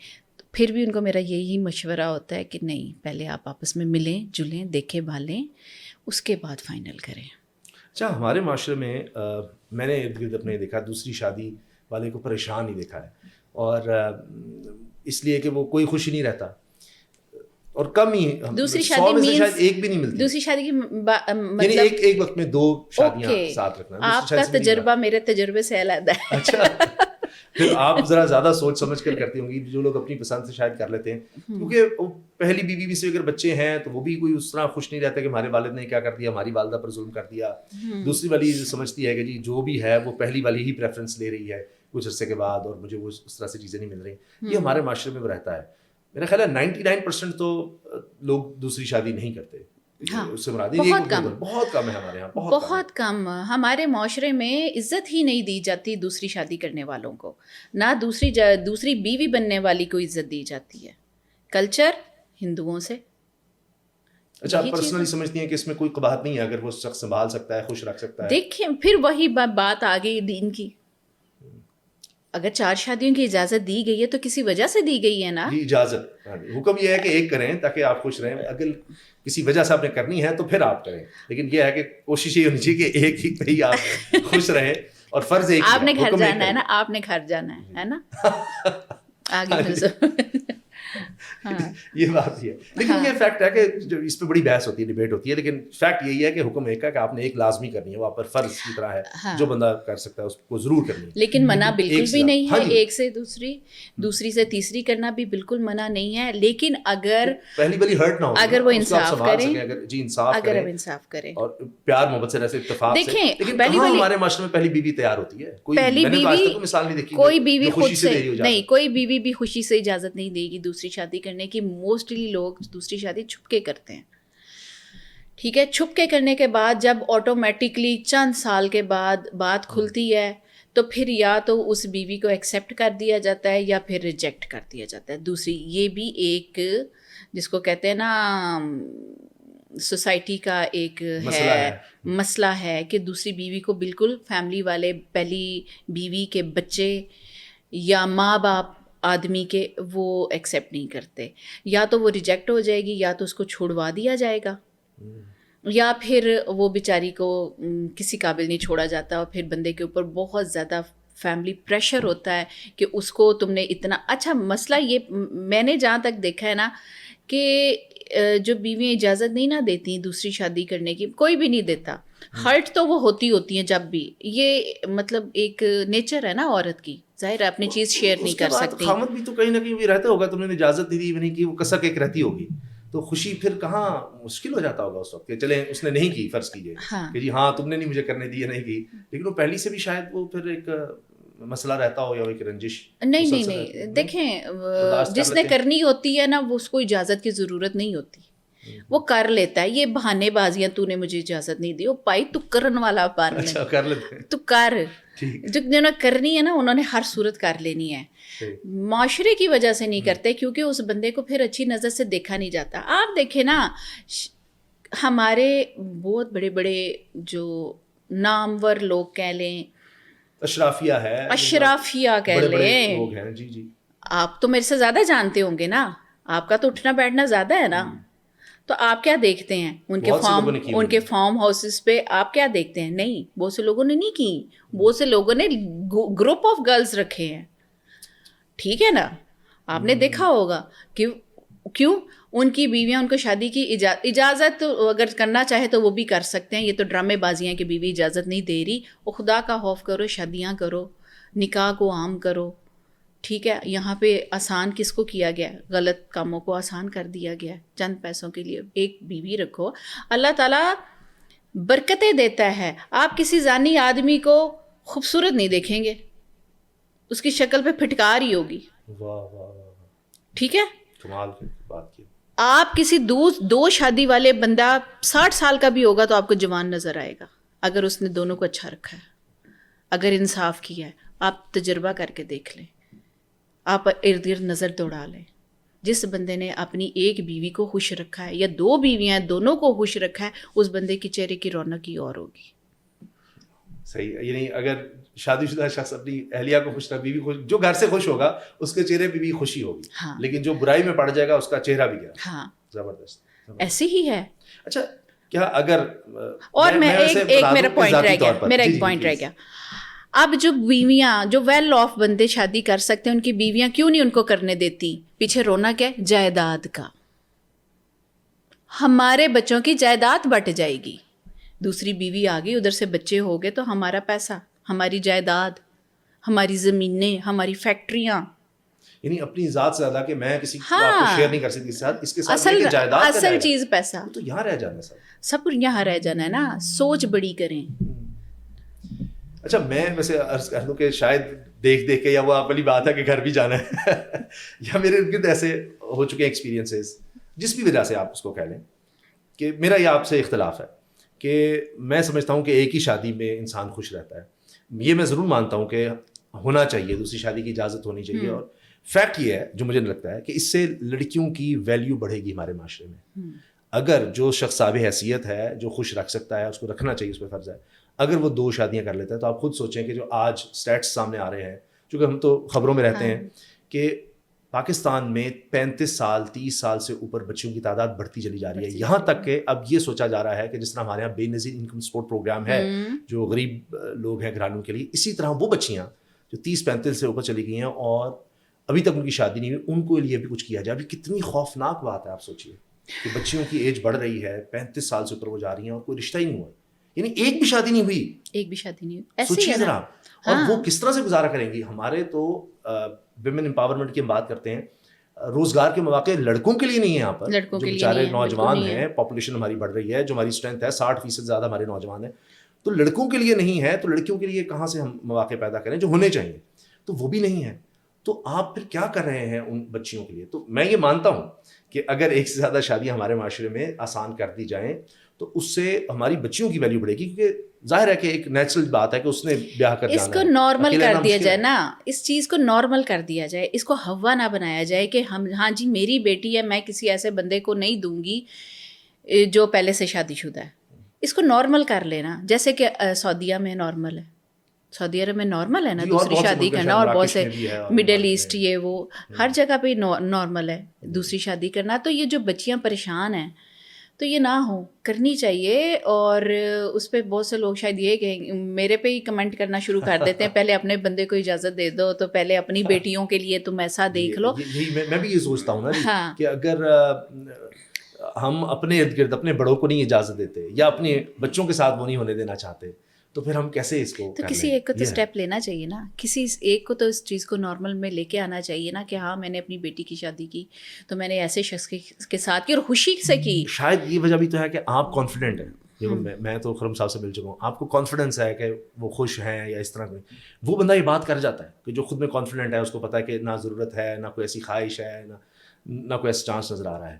پھر بھی ان کو میرا یہی مشورہ ہوتا ہے کہ نہیں, پہلے آپ آپس میں ملیں جلیں, دیکھیں بھالیں, اس کے بعد فائنل کریں. اچھا, ہمارے معاشرے میں میں نے ارد گرد اپنے دیکھا دوسری شادی والے کو پریشان ہی دیکھا ہے, اور اس لیے کہ وہ کوئی خوشی نہیں رہتا, اور کم ہی, دوسری 100 میں سے شادی شاید ایک بھی نہیں ملتی. دوسری شادی کی یعنی مطلب ایک وقت میں 2 شادیاں ساتھ رکھنا. آپ کا تجربہ میرے تجربے سے علیحدہ ہے. اچھا, پھر آپ ذرا زیادہ سوچ سمجھ کر کرتی ہوں گی, جو لوگ اپنی پسند سے شاید کر لیتے ہیں, کیونکہ پہلی بیوی سے اگر بچے ہیں تو وہ بھی کوئی اس طرح خوش نہیں رہتا کہ ہمارے والد نے کیا کر دیا, ہماری والدہ پر ظلم کر دیا. دوسری والی سمجھتی ہے کہ جی جو بھی ہے وہ پہلی والی ہی پریفرنس لے رہی ہے کچھ عرصے کے بعد, اور مجھے وہ اس طرح سے چیزیں نہیں مل رہی. یہ ہمارے معاشرے میں رہتا ہے. میرا خیال ہے 99% تو لوگ دوسری شادی نہیں کرتے. اس سے مراد بہت کم ہے ہمارے یہاں, بہت کم. ہمارے معاشرے میں عزت ہی نہیں دی جاتی دوسری شادی کرنے والوں کو, نہ دوسری بیوی بننے والی کو عزت دی جاتی ہے. کلچر ہندوؤں سے. اچھا, آپ پرسنلی سمجھتی ہیں کہ اس میں کوئی قباحت نہیں ہے اگر وہ شخص سنبھال سکتا ہے, خوش رکھ سکتا ہے؟ دیکھیں پھر وہی بات آ گئی دین کی. اگر 4 شادیوں کی اجازت دی گئی ہے تو کسی وجہ سے دی گئی ہے نا. جی اجازت, حکم یہ ہے کہ ایک کریں تاکہ آپ خوش رہیں. اگر کسی وجہ سے آپ نے کرنی ہے تو پھر آپ کریں, لیکن یہ ہے کہ کوشش یہ ہونی چاہیے کہ ایک ہی پہ ہی آپ خوش رہیں, اور فرض ایک آپ نے گھر جانا ہے نا, آپ نے گھر جانا ہے نا, آگے یہ بات ہی ہے. لیکن یہ فیکٹ ہے کہ جو اس پہ بڑی بحث ہوتی ہے, ڈیبیٹ ہوتی ہے, لیکن فیکٹ یہی ہے کہ حکم ایک ہے کہ آپ نے ایک لازمی کرنی ہے, وہ آپ پر فرض کی طرح ہے, جو بندہ کر سکتا ہے اس کو ضرور کرنی ہے. لیکن منع بالکل بھی نہیں ہے ایک سے دوسری سے تیسری کرنا بھی بالکل منع نہیں ہے. لیکن اگر پہلی والی ہرٹ نہ ہو, اگر وہ انصاف کریں, اگر وہ انصاف کریں اور پیار محبت سے رہتے اتفاق سے. دیکھیں پہلی والی ہمارے معاشرے میں پہلی بیوی تیار ہوتی ہے, پہلی بیوی مثال نہیں دیکھی, کوئی بیوی خود سے نہیں, کوئی بیوی بھی خوشی سے اجازت نہیں دے گی دوسری شادی کرنے کی. موسٹلی لوگ دوسری شادی چھپ کے کرتے ہیں, ٹھیک ہے. چھپ کے کرنے کے بعد جب آٹومیٹکلی چند سال کے بعد بات کھلتی ہے تو پھر یا تو اس بیوی کو ایکسیپٹ کر دیا جاتا ہے یا پھر ریجیکٹ کر دیا جاتا ہے. دوسری یہ بھی ایک جس کو کہتے ہیں نا سوسائٹی کا ایک مسئلہ ہے کہ دوسری بیوی کو بالکل فیملی والے پہلی بیوی کے بچے یا ماں باپ آدمی کے وہ ایکسیپٹ نہیں کرتے. یا تو وہ ریجیکٹ ہو جائے گی, یا تو اس کو چھوڑوا دیا جائے گا, یا پھر وہ بیچاری کو کسی قابل نہیں چھوڑا جاتا, اور پھر بندے کے اوپر بہت زیادہ فیملی پریشر ہوتا ہے کہ اس کو تم نے اتنا. اچھا مسئلہ یہ میں نے جہاں تک دیکھا ہے نا کہ جو بیویاں اجازت نہیں نہ دیتی دوسری شادی کرنے کی, کوئی بھی نہیں دیتا. ہرٹ تو وہ ہوتی ہیں جب بھی, یہ مطلب ایک نیچر ہے نا عورت کی, ظاہر ہے اپنی چیز شیئر نہیں کر سکتی. خامد بھی تو کہیں نہ کہیں بھی رہتا ہوگا, تم نے اجازت نہیں دی نہیں کی, وہ کسک ایک رہتی ہوگی, تو خوشی پھر کہاں مشکل ہو جاتا ہوگا اس وقت کہ چلیں اس نے نہیں کی, فرض کیجیے کہ جی ہاں تم نے نہیں مجھے کرنے دی, نہیں کی, لیکن وہ پہلی سے بھی شاید وہ پھر ایک مسئلہ رہتا ہو یا ایک رنجش. نہیں دیکھیں جس نے کرنی ہوتی ہے نا وہ اس کو اجازت کی ضرورت نہیں ہوتی, وہ کر لیتا ہے. یہ بہانے بازیاں تو نے مجھے اجازت نہیں دی, وہ پائی تو کرن والا بن کر لیتے تو کر, جنہوں نے کرنی ہے نا انہوں نے ہر صورت کر لینی ہے. معاشرے کی وجہ سے نہیں کرتے کیونکہ اس بندے کو پھر اچھی نظر سے دیکھا نہیں جاتا. آپ دیکھیں نا ہمارے بہت بڑے بڑے جو نامور لوگ کہہ لیں, اشرافیہ کہہ لیں, لوگ ہیں جی جی, آپ تو میرے سے زیادہ جانتے ہوں گے نا, آپ کا تو اٹھنا بیٹھنا زیادہ ہے نا, تو آپ کیا دیکھتے ہیں ان کے فارم ہاؤسز پہ, آپ کیا دیکھتے ہیں؟ نہیں, بہت سے لوگوں نے نہیں کی, بہت سے لوگوں نے گروپ آف گرلز رکھے ہیں, ٹھیک ہے نا, آپ نے دیکھا ہوگا کہ کیوں ان کی بیویاں ان کو شادی کی اجازت اگر کرنا چاہے تو وہ بھی کر سکتے ہیں. یہ تو ڈرامے بازیاں کہ بیوی اجازت نہیں دے رہی. وہ خدا کا خوف کرو, شادیاں کرو, نکاح کو عام کرو. ٹھیک ہے, یہاں پہ آسان کس کو کیا گیا, غلط کاموں کو آسان کر دیا گیا چند پیسوں کے لیے. ایک بیوی رکھو, اللہ تعالیٰ برکتیں دیتا ہے. آپ کسی زانی آدمی کو خوبصورت نہیں دیکھیں گے, اس کی شکل پہ پھٹکار ہی ہوگی. واہ واہ, ٹھیک ہے, کمال کی بات کی. آپ کسی دو شادی والے بندہ 60 سال کا بھی ہوگا تو آپ کو جوان نظر آئے گا, اگر اس نے دونوں کو اچھا رکھا ہے, اگر انصاف کیا ہے. آپ تجربہ کر کے دیکھ لیں, آپ ارد گرد نظر دوڑا لیں. جس بندے نے اپنی ایک بیوی کو خوش رکھا ہے یا 2 بیویاں دونوں کو خوش رکھا ہے, اس بندے کی چہرے کی رونق ہی اور ہوگی. صحیح, یعنی اگر شادی شدہ شخص اپنی اہلیہ کو خوش رکھ, بیوی خوش, جو گھر سے خوش ہوگا اس کے چہرے پہ بھی خوشی ہوگی. ہاں, لیکن جو برائی میں پڑ جائے گا اس کا چہرہ بھی گیا. ہاں, زبردست, ایسے ہی ہے. اچھا, کیا اگر اور میں ایک میرا پوائنٹ رہ گیا, میرا ایک پوائنٹ رہ گیا. اب جو بیویاں, جو ویل آف بندے شادی کر سکتے ہیں, ان کی بیویاں کیوں نہیں ان کو کرنے دیتی؟ پیچھے رونا کیا ہے؟ جائیداد کا. ہمارے بچوں کی جائیداد بٹ جائے گی. دوسری بیوی آ گئی, ادھر سے بچے ہو گئے تو ہمارا پیسہ, ہماری جائیداد, ہماری زمینیں, ہماری فیکٹریاں. یعنی اپنی ذات سے زیادہ کہ میں کسی آپ کو شیئر نہیں کر سکتی اس کے ساتھ, یہ کہ جائیداد کا اصل چیز پیسہ, تو یہاں رہ جانا سب یہاں رہ جانا ہے نا. سوچ بڑی کریں. اچھا, میں ویسے عرض کر دوں کہ شاید دیکھ کے, یا وہ آپ والی بات ہے کہ گھر بھی جانا ہے یا میرے ارد گرد ایسے ہو چکے ایکسپیرینسز, جس بھی وجہ سے آپ اس کو کہہ لیں, کہ میرا یہ آپ سے اختلاف ہے کہ میں سمجھتا ہوں کہ ایک ہی شادی میں انسان خوش رہتا ہے. یہ میں ضرور مانتا ہوں کہ ہونا چاہیے, دوسری شادی کی اجازت ہونی چاہیے. اور فیکٹ یہ ہے جو مجھے لگتا ہے کہ اس سے لڑکیوں کی ویلیو بڑھے گی ہمارے معاشرے میں. اگر جو شخص صاحب حیثیت ہے, جو خوش رکھ سکتا ہے, اس کو رکھنا چاہیے, اس پہ فرض ہے. اگر وہ 2 شادیاں کر لیتا ہے تو آپ خود سوچیں کہ جو آج سٹیٹس سامنے آ رہے ہیں, چونکہ ہم تو خبروں میں رہتے ہیں, کہ پاکستان میں 35 سال 30 سال سے اوپر بچیوں کی تعداد بڑھتی چلی جا رہی ہے. یہاں تک کہ اب یہ سوچا جا رہا ہے کہ جس طرح ہمارے یہاں بے نظیر انکم سپورٹ پروگرام ہے جو غریب لوگ ہیں گھرانوں کے لیے, اسی طرح وہ بچیاں جو 30-35 سے اوپر چلی گئی ہیں اور ابھی تک ان کی شادی نہیں ہوئی, ان کو لیے بھی کچھ کیا جائے. ابھی کتنی خوفناک بات ہے, آپ سوچیے کہ بچیوں کی ایج بڑھ رہی ہے, 35 سال سے اوپر وہ جا رہی ہیں اور کوئی رشتہ ہی نہیں ہوا, یعنی ایک بھی شادی نہیں ہوئی. ایک بھی شادی نہیں ہوئی, سوچیے ذرا. اور وہ کس طرح سے گزارا کریں گی؟ ہمارے تو ویمن امپاورمنٹ کی ہم بات کرتے ہیں, روزگار کے مواقع لڑکوں کے لیے نہیں ہے یہاں پر, جو بیچارے نوجوان ہیں, پاپولیشن ہماری بڑھ رہی ہے, جو ہماری اسٹرینتھ ہے 60% زیادہ ہمارے نوجوان ہیں, تو لڑکوں کے لیے نہیں ہے, تو لڑکیوں کے لیے کہاں سے ہم مواقع پیدا کریں جو ہونے چاہیے؟ تو وہ بھی نہیں ہے. تو آپ پھر کیا کر رہے ہیں ان بچیوں کے لیے؟ تو میں یہ مانتا ہوں کہ اگر ایک سے زیادہ شادیاں ہمارے معاشرے میں آسان کر دی جائیں تو اس سے ہماری بچیوں کی ویلیو بڑھے گی, کیونکہ ظاہر ہے کہ ایک نیچرل بات ہے کہ اس نے بیاہ کر جانا ہے. اس کو نارمل کر دیا جائے نا, اس چیز کو نارمل کر دیا جائے, اس کو ہوا نہ بنایا جائے کہ ہم, ہاں جی میری بیٹی ہے, میں کسی ایسے بندے کو نہیں دوں گی جو پہلے سے شادی شدہ ہے. اس کو نارمل کر لینا, جیسے کہ سعودیہ میں نارمل ہے, سعودی عرب میں نارمل ہے نا دوسری شادی کرنا, اور بہت سے مڈل ایسٹ یہ وہ ہر جگہ پہ نارمل ہے دوسری شادی کرنا. تو یہ جو بچیاں پریشان ہیں تو یہ نہ ہو, کرنی چاہیے. اور اس پہ بہت سے لوگ شاید یہ کہ میرے پہ ہی کمنٹ کرنا شروع کر دیتے ہیں, پہلے اپنے بندے کو اجازت دے دو, تو پہلے اپنی بیٹیوں کے لیے تم ایسا دیکھ لو. میں بھی یہ سوچتا ہوں نا کہ اگر ہم اپنے ارد گرد اپنے بڑوں کو نہیں اجازت دیتے یا اپنے بچوں کے ساتھ وہ نہیں ہونے دینا چاہتے, تو پھر ہم کیسے اس کو؟ تو کسی ایک کو تو اسٹیپ لینا چاہیے نا, کسی ایک کو تو اس چیز کو نارمل میں لے کے آنا چاہیے نا, کہ ہاں میں نے اپنی بیٹی کی شادی کی تو میں نے ایسے شخص کے ساتھ کی اور خوشی سے کی. شاید یہ وجہ بھی تو ہے کہ آپ کانفیڈنٹ ہیں. میں تو خرم صاحب سے مل چکا ہوں, آپ کو کانفیڈنس ہے کہ وہ خوش ہیں یا اس طرح کوئی. وہ بندہ یہ بات کر جاتا ہے کہ جو خود میں کانفیڈنٹ ہے, اس کو پتا ہے کہ نہ ضرورت ہے, نہ کوئی ایسی خواہش ہے, نہ کوئی ایسا چانس نظر آ رہا ہے.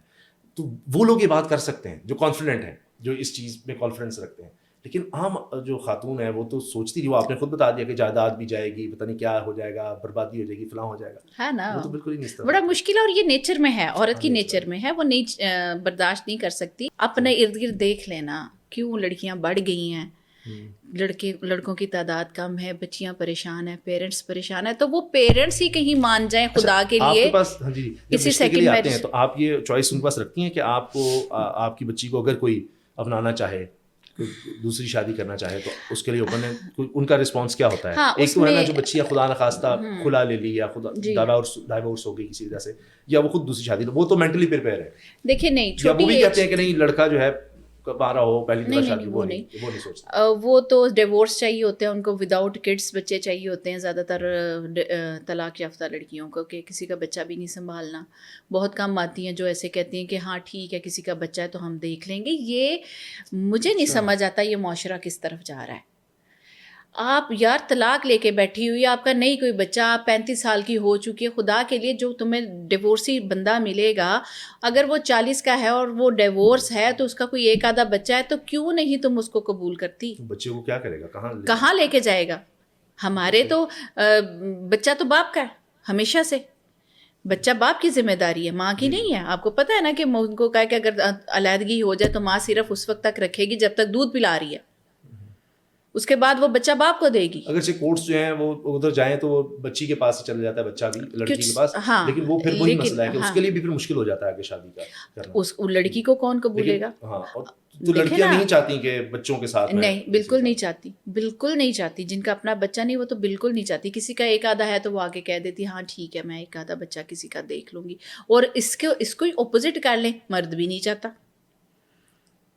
تو وہ لوگ یہ بات کر سکتے ہیں جو کانفیڈنٹ ہیں, جو اس چیز میں کانفیڈنس رکھتے ہیں. لیکن عام جو خاتون ہے وہ تو سوچتی رہی, وہ آپ نے خود بتا دیا کہ جائیداد بھی جائے گی, پتہ نہیں کیا ہو جائے گا, بربادی ہو جائے گی, فلاں ہو جائے گا, ہے نا. وہ تو بالکل ہی نہیں, بڑا مشکل ہے. اور یہ نیچر میں ہے, عورت کی نیچر میں ہے, وہ نہیں برداشت نہیں کر سکتی. اپنے ارد گرد دیکھ لینا کیوں لڑکیاں بڑھ گئی ہیں, لڑکوں کی تعداد کم ہے, بچیاں پریشان ہیں, پیرنٹس پریشان ہیں. تو وہ پیرنٹس ہی کہیں مان جائیں خدا کے لیے. آپ کے پاس اسی سیکنڈ آتے ہیں تو آپ یہ چوائس ان کے پاس رکھتی ہیں کہ آپ کو, آپ کی بچی کو اگر کوئی اپنانا چاہے دوسری شادی کرنا چاہے تو اس کے لیے اوپن ہے, ان کا رسپانس کیا ہوتا ہے؟ ہاں, ایک تو ہے نا جو بچی خدا نخواستہ کھلا لے لی یا خدا ڈائیورس ہو گئی کسی وجہ سے, یا وہ خود دوسری شادی, وہ تو مینٹلی پریپیئر ہے. دیکھیں نہیں, یا وہ بھی کہتے ہیں کہ نہیں لڑکا جو ہے ہمارا ہو پہلی دفعہ شادی, وہ نہیں سوچتا. وہ تو ڈیورس چاہیے ہوتے ہیں ان کو, وداؤٹ کڈس بچے چاہیے ہوتے ہیں زیادہ تر طلاق یافتہ لڑکیوں کو, کہ کسی کا بچہ بھی نہیں سنبھالنا. بہت کم آتی ہیں جو ایسے کہتی ہیں کہ ہاں ٹھیک ہے کسی کا بچہ ہے تو ہم دیکھ لیں گے. یہ مجھے نہیں سمجھ آتا یہ معاشرہ کس طرف جا رہا ہے. آپ یار طلاق لے کے بیٹھی ہوئی, آپ کا نہیں کوئی بچہ, آپ 35 سال کی ہو چکی ہے, خدا کے لیے جو تمہیں ڈیورسی بندہ ملے گا اگر وہ 40 کا ہے اور وہ ڈیورس ہے تو اس کا کوئی ایک آدھا بچہ ہے تو کیوں نہیں تم اس کو قبول کرتی؟ بچے کو کیا کرے گا, کہاں لے کے جائے گا؟ ہمارے تو بچہ تو باپ کا ہے ہمیشہ سے, بچہ باپ کی ذمہ داری ہے, ماں کی نہیں ہے. آپ کو پتہ ہے نا کہ ان کو کہا کہ اگر علیحدگی ہو جائے تو ماں صرف اس وقت تک رکھے گی جب تک دودھ پلا رہی ہے, اس کے بعد وہ بچہ باپ کو دے گی. اگرچہ کورٹس جو ہیں وہ ادھر جائیں تو وہ بچی کے پاس ہی چلا جاتا ہے بچہ بھی لڑکی کے پاس, لیکن وہ پھر وہی مسئلہ ہے کہ اس کے لیے بھی پھر مشکل ہو جاتا ہے کہ شادی کا کرنا. اس لڑکی کو کون قبولے گا؟ ہاں, تو لڑکیاں نہیں چاہتی کہ بچوں کے ساتھ, نہیں بالکل نہیں چاہتی, بالکل نہیں چاہتی. جن کا اپنا بچہ نہیں وہ تو بالکل نہیں چاہتی. کسی کا ایک آدھا ہے تو وہ آگے کہہ دیتی ہاں ٹھیک ہے میں ایک آدھا بچہ کسی کا دیکھ لوں گی. اور اس کو اپوزٹ کر لیں, مرد بھی نہیں چاہتا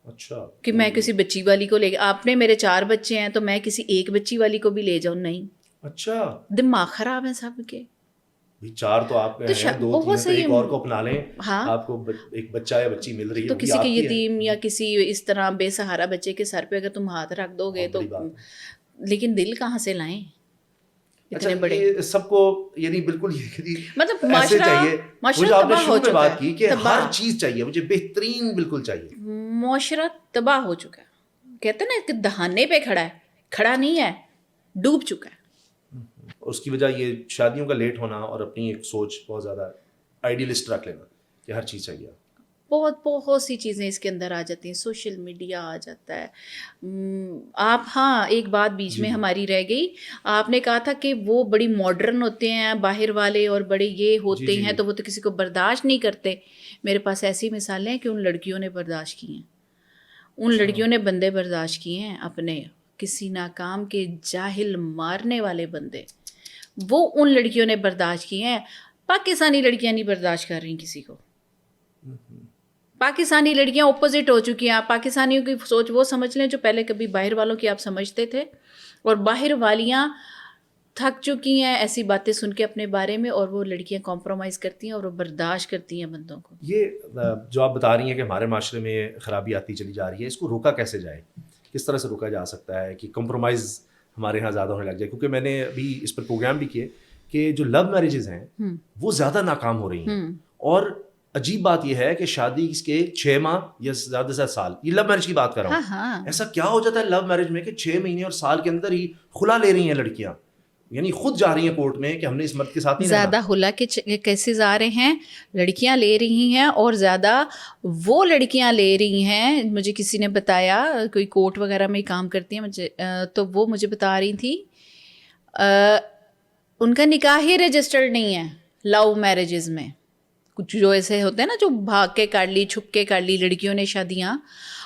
اچھا کہ میں کسی بچی والی کو لے, آپ نے میرے 4 بچے ہیں تو میں کسی ایک بچی والی کو بھی لے جاؤں, نہیں. اچھا, دماغ خراب ہے سب کے. 4 تو آپ کے ہیں, 2-3 تو ایک اور کو اپنا لیں. ہاں, آپ کو ایک بچہ یا بچی مل رہی ہے تو کسی کے یتیم یا کسی اس طرح بے سہارا بچے کے سر پہ اگر تم ہاتھ رکھ دو گے تو, لیکن دل کہاں سے لائیں اتنے بڑے؟ سب کو یعنی بالکل مطلب معاشرہ تباہ ہو چکا بات کی کہ ہر چیز چاہیے مجھے, بہترین بالکل چاہیے. معاشرہ تباہ ہو چکا ہے. کہتے ہیں نا کہ دہانے پہ کھڑا ہے, کھڑا نہیں ہے, ڈوب چکا ہے. اس کی وجہ یہ شادیوں کا لیٹ ہونا اور اپنی ایک سوچ بہت زیادہ آئیڈیلسٹ رکھ لینا کہ ہر چیز چاہیے. بہت سی چیزیں اس کے اندر آ جاتی ہیں, سوشل میڈیا آ جاتا ہے. آپ, ہاں ایک بات بیچ میں ہماری رہ گئی, آپ نے کہا تھا کہ وہ بڑی ماڈرن ہوتے ہیں باہر والے اور بڑے یہ ہوتے ہیں تو وہ تو کسی کو برداشت نہیں کرتے. میرے پاس ایسی مثالیں ہیں کہ ان لڑکیوں نے برداشت کی ہیں, ان لڑکیوں نے بندے برداشت کیے ہیں اپنے, کسی ناکام کے جاہل مارنے والے بندے, وہ ان لڑکیوں نے برداشت کیے ہیں. پاکستانی لڑکیاں نہیں برداشت کر رہی کسی کو. پاکستانی لڑکیاں اپوزٹ ہو چکی ہیں. آپ پاکستانیوں کی سوچ وہ سمجھ لیں جو پہلے کبھی باہر والوں کی آپ سمجھتے تھے, اور باہر والیاں تھک چکی ہیں ایسی باتیں سن کے اپنے بارے میں, اور وہ لڑکیاں کمپرومائز کرتی ہیں اور وہ برداشت کرتی ہیں بندوں کو. یہ جو آپ بتا رہی ہیں کہ ہمارے معاشرے میں خرابی آتی چلی جا رہی ہے, اس کو روکا کیسے جائے, کس طرح سے روکا جا سکتا ہے کہ کمپرومائز ہمارے یہاں زیادہ ہونے لگ جائے؟ کیونکہ میں نے ابھی اس پر پروگرام بھی کیے کہ جو لو میرجز ہیں وہ زیادہ ناکام ہو رہی ہیں. اور عجیب بات یہ ہے کہ شادی کے 6 ماہ یا زیادہ سے زیادہ سال, یہ لو میرج کی بات کر رہا ہوں, ایسا کیا ہو جاتا ہے لو میرج میں کہ 6 مہینے اور سال کے اندر ہی خلا لے رہی ہیں لڑکیاں, یعنی خود جا رہی ہیں کورٹ میں کہ ہم نے اس مرد کے ساتھ نہیں رہنا. زیادہ خلا کے کیسز آ رہے ہیں, لڑکیاں لے رہی ہیں, اور زیادہ وہ لڑکیاں لے رہی ہیں. مجھے کسی نے بتایا, کوئی کورٹ وغیرہ میں کام کرتی ہیں مجھے, تو وہ مجھے بتا رہی تھی ان کا نکاح ہی رجسٹرڈ نہیں ہے لو میرجز میں. کچھ جو ایسے ہوتے ہیں نا جو بھاگ کے کر لی, چھپ کے کر لی لڑکیوں نے شادیاں,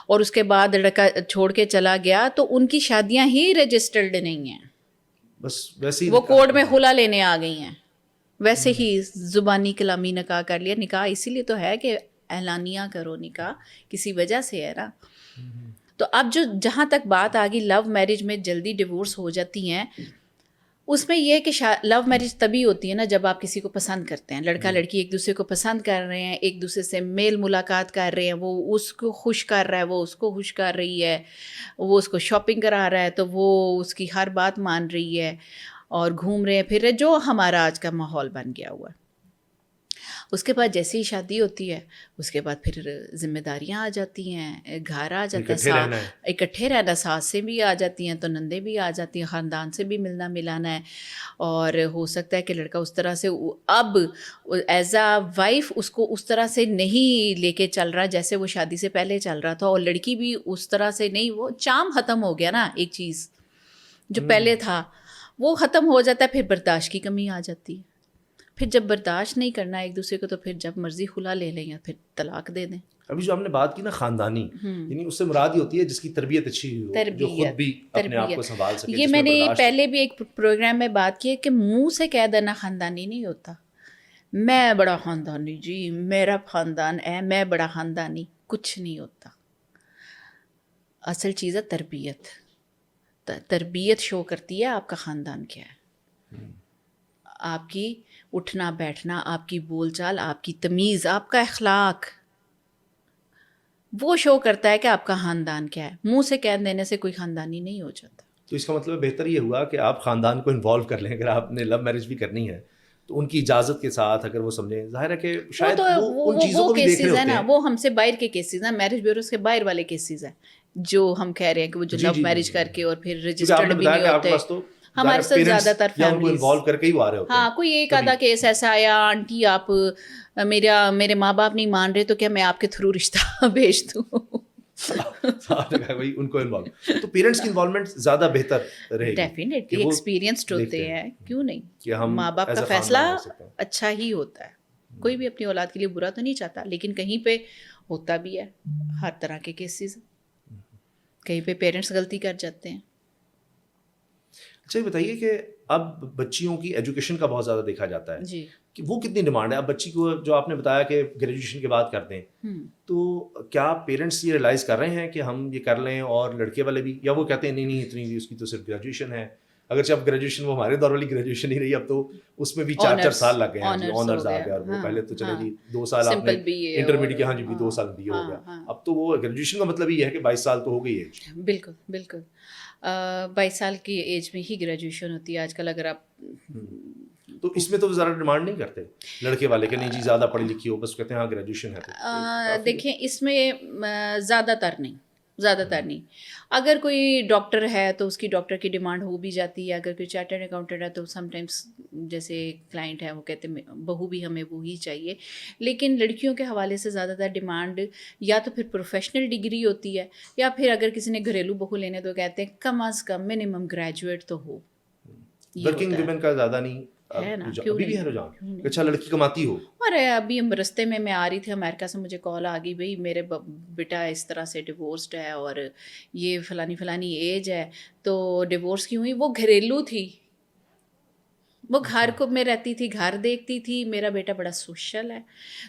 اور اس کے بعد لڑکا چھوڑ کے چلا گیا, تو ان کی شادیاں ہی رجسٹرڈ نہیں ہیں, بس ویسے ہی وہ کورٹ میں خلا لینے آ گئی ہیں. ویسے ہی زبانی کلامی نکاح کر لیا. نکاح اسی لیے تو ہے کہ اعلانیہ کرو, نکاح کسی وجہ سے ہے نا. تو اب جو جہاں تک بات آ گئی لو میرج میں جلدی ڈیورس ہو جاتی ہیں, اس میں یہ ہے کہ لو میرج تبھی ہوتی ہے نا جب آپ کسی کو پسند کرتے ہیں, لڑکا لڑکی ایک دوسرے کو پسند کر رہے ہیں, ایک دوسرے سے میل ملاقات کر رہے ہیں, وہ اس کو خوش کر رہا ہے, وہ اس کو خوش کر رہی ہے, وہ اس کو شاپنگ کرا رہا ہے تو وہ اس کی ہر بات مان رہی ہے, اور گھوم رہے ہیں پھر رہے, جو ہمارا آج کا ماحول بن گیا ہوا ہے. اس کے بعد جیسے ہی شادی ہوتی ہے اس کے بعد پھر ذمہ داریاں آ جاتی ہیں, گھر آ جاتا ہے, اکٹھے رہنا, ساسیں بھی آ جاتی ہیں, تو نندیں بھی آ جاتی ہیں, خاندان سے بھی ملنا ملانا ہے. اور ہو سکتا ہے کہ لڑکا اس طرح سے اب ایز اے وائف اس کو اس طرح سے نہیں لے کے چل رہا جیسے وہ شادی سے پہلے چل رہا تھا, اور لڑکی بھی اس طرح سے نہیں, وہ چام ختم ہو گیا نا, ایک چیز جو پہلے تھا وہ ختم ہو جاتا ہے. پھر برداشت کی کمی آ جاتی ہے, پھر جب برداشت نہیں کرنا ایک دوسرے کو تو پھر جب مرضی خلا لے لیں یا پھر طلاق دے دیں. ابھی جو ہم نے بات کی نا خاندانی، یعنی اس سے مراد ہی ہوتی ہے جس کی تربیت اچھی ہو، جو خود بھی اپنے آپ کو سنبھال سکے. یہ میں نے پہلے بھی ایک پروگرام میں بات کی ہے کہ منہ سے کہہ دینا خاندانی نہیں ہوتا. میں بڑا خاندانی جی، میرا خاندان ہے، میں بڑا خاندانی، کچھ نہیں ہوتا. اصل چیز ہے تربیت. تربیت شو کرتی ہے آپ کا خاندان کیا ہے. آپ کی اٹھنا بیٹھنا، آپ کی بول چال، آپ کی تمیز، آپ کا اخلاق، وہ شو کرتا ہے کہ آپ کا خاندان کیا ہے. منہ سے کہہ دینے سے کوئی خاندانی نہیں ہو جاتا. تو اس کا مطلب بہتر یہ ہوا کہ آپ خاندان کو انوالو کر لیں. اگر آپ نے لو میرج بھی کرنی ہے تو ان کی اجازت کے ساتھ اگر وہ سمجھیں، ظاہر ہے کہ شاید وہ ان چیزوں کو بھی دیکھ رہے ہوتے ہیں. وہ ہم سے باہر کے کیسز ہیں، میرج بیوروز کے باہر والے کیسز ہیں جو ہم کہہ رہے ہیں کہ وہ جو لو میرج کر کے اور پھر رجسٹرڈ بھی نہیں ہوتے. ہمارے ساتھ زیادہ تر فیملیز ہاں کوئی ایک آدھا کیس ایسا آیا، آنٹی آپ میرے ماں باپ نہیں مان رہے تو کیا میں آپ کے تھرو رشتہ بھیج دوں. ان کو انوالو، تو پیرنٹس کی انوالومنٹ زیادہ بہتر رہے گی. ڈیفینیٹلی ایکسپیرینسڈ ہوتے ہیں، کیوں نہیں. کہ ہم ماں باپ کا فیصلہ اچھا ہی ہوتا ہے. کوئی بھی اپنی اولاد کے لیے برا تو نہیں چاہتا، لیکن کہیں پہ ہوتا بھی ہے ہر طرح کے کیسز. کہیں پہ پیرنٹس غلطی کر جاتے ہیں. اچھا یہ بتائیے کہ اب بچیوں کی ایجوکیشن کا بہت زیادہ دیکھا جاتا ہے جی، کہ وہ کتنی ڈیمانڈ ہے. اب بچی کو جو آپ نے بتایا کہ گریجویشن کے بعد کرتے ہیں، تو کیا پیرنٹس یہ ریئلائز کر رہے ہیں کہ ہم یہ کر لیں، اور لڑکے والے بھی، یا وہ کہتے ہیں نہیں اتنی اس کی تو صرف گریجویشن ہے. اگرچہ اب گریجویشن وہ ہمارے دور والی گریجویشن ہی رہی، اب تو اس میں بھی 4 سال لگ گئے ہیں. آنرز آ گیا، اور وہ پہلے تو چلے جی 2 سال آپ نے انٹرمیڈیٹ کے، ہاں جی بھی 2 سال بھی ہو گیا. اب تو وہ گریجویشن کا مطلب یہ ہے کہ 22 سال تو ہو گئی ایج. بالکل بالکل 22 سال کی ایج میں ہی گریجویشن ہوتی ہے آج کل. اگر آپ تو اس میں تو ذرا ڈیمانڈ نہیں کرتے لڑکے والے کہ نہیں جی زیادہ پڑھی لکھی ہو، بس کہتے ہیں ہاں گریجویشن ہے. دیکھیں اس میں زیادہ تر نہیں. اگر کوئی ڈاکٹر ہے تو اس کی ڈاکٹر کی ڈیمانڈ ہو بھی جاتی ہے. اگر کوئی چارٹرڈ اکاؤنٹنٹ ہے تو سم ٹائمس جیسے کلائنٹ ہے وہ کہتے ہیں بہو بھی ہمیں وہی چاہیے. لیکن لڑکیوں کے حوالے سے زیادہ تر ڈیمانڈ یا تو پھر پروفیشنل ڈگری ہوتی ہے، یا پھر اگر کسی نے گھریلو بہو لینے تو کہتے ہیں کم از کم منیمم گریجویٹ تو ہو. ورکنگ ویمن کا زیادہ نہیں ہے نا، ابھی بھی ہے رجحان. اچھا لڑکی کماتی ہو. اور ابھی رستے میں آ رہی تھی امریکہ سے، مجھے کال آ گئی بھائی میرے بیٹا اس طرح سے ڈیورسڈ ہے اور یہ فلانی ایج ہے. تو ڈیورس کیوں ہوئی؟ وہ گھریلو تھی، وہ گھر کو میں رہتی تھی، گھر دیکھتی تھی. میرا بیٹا بڑا سوشل ہے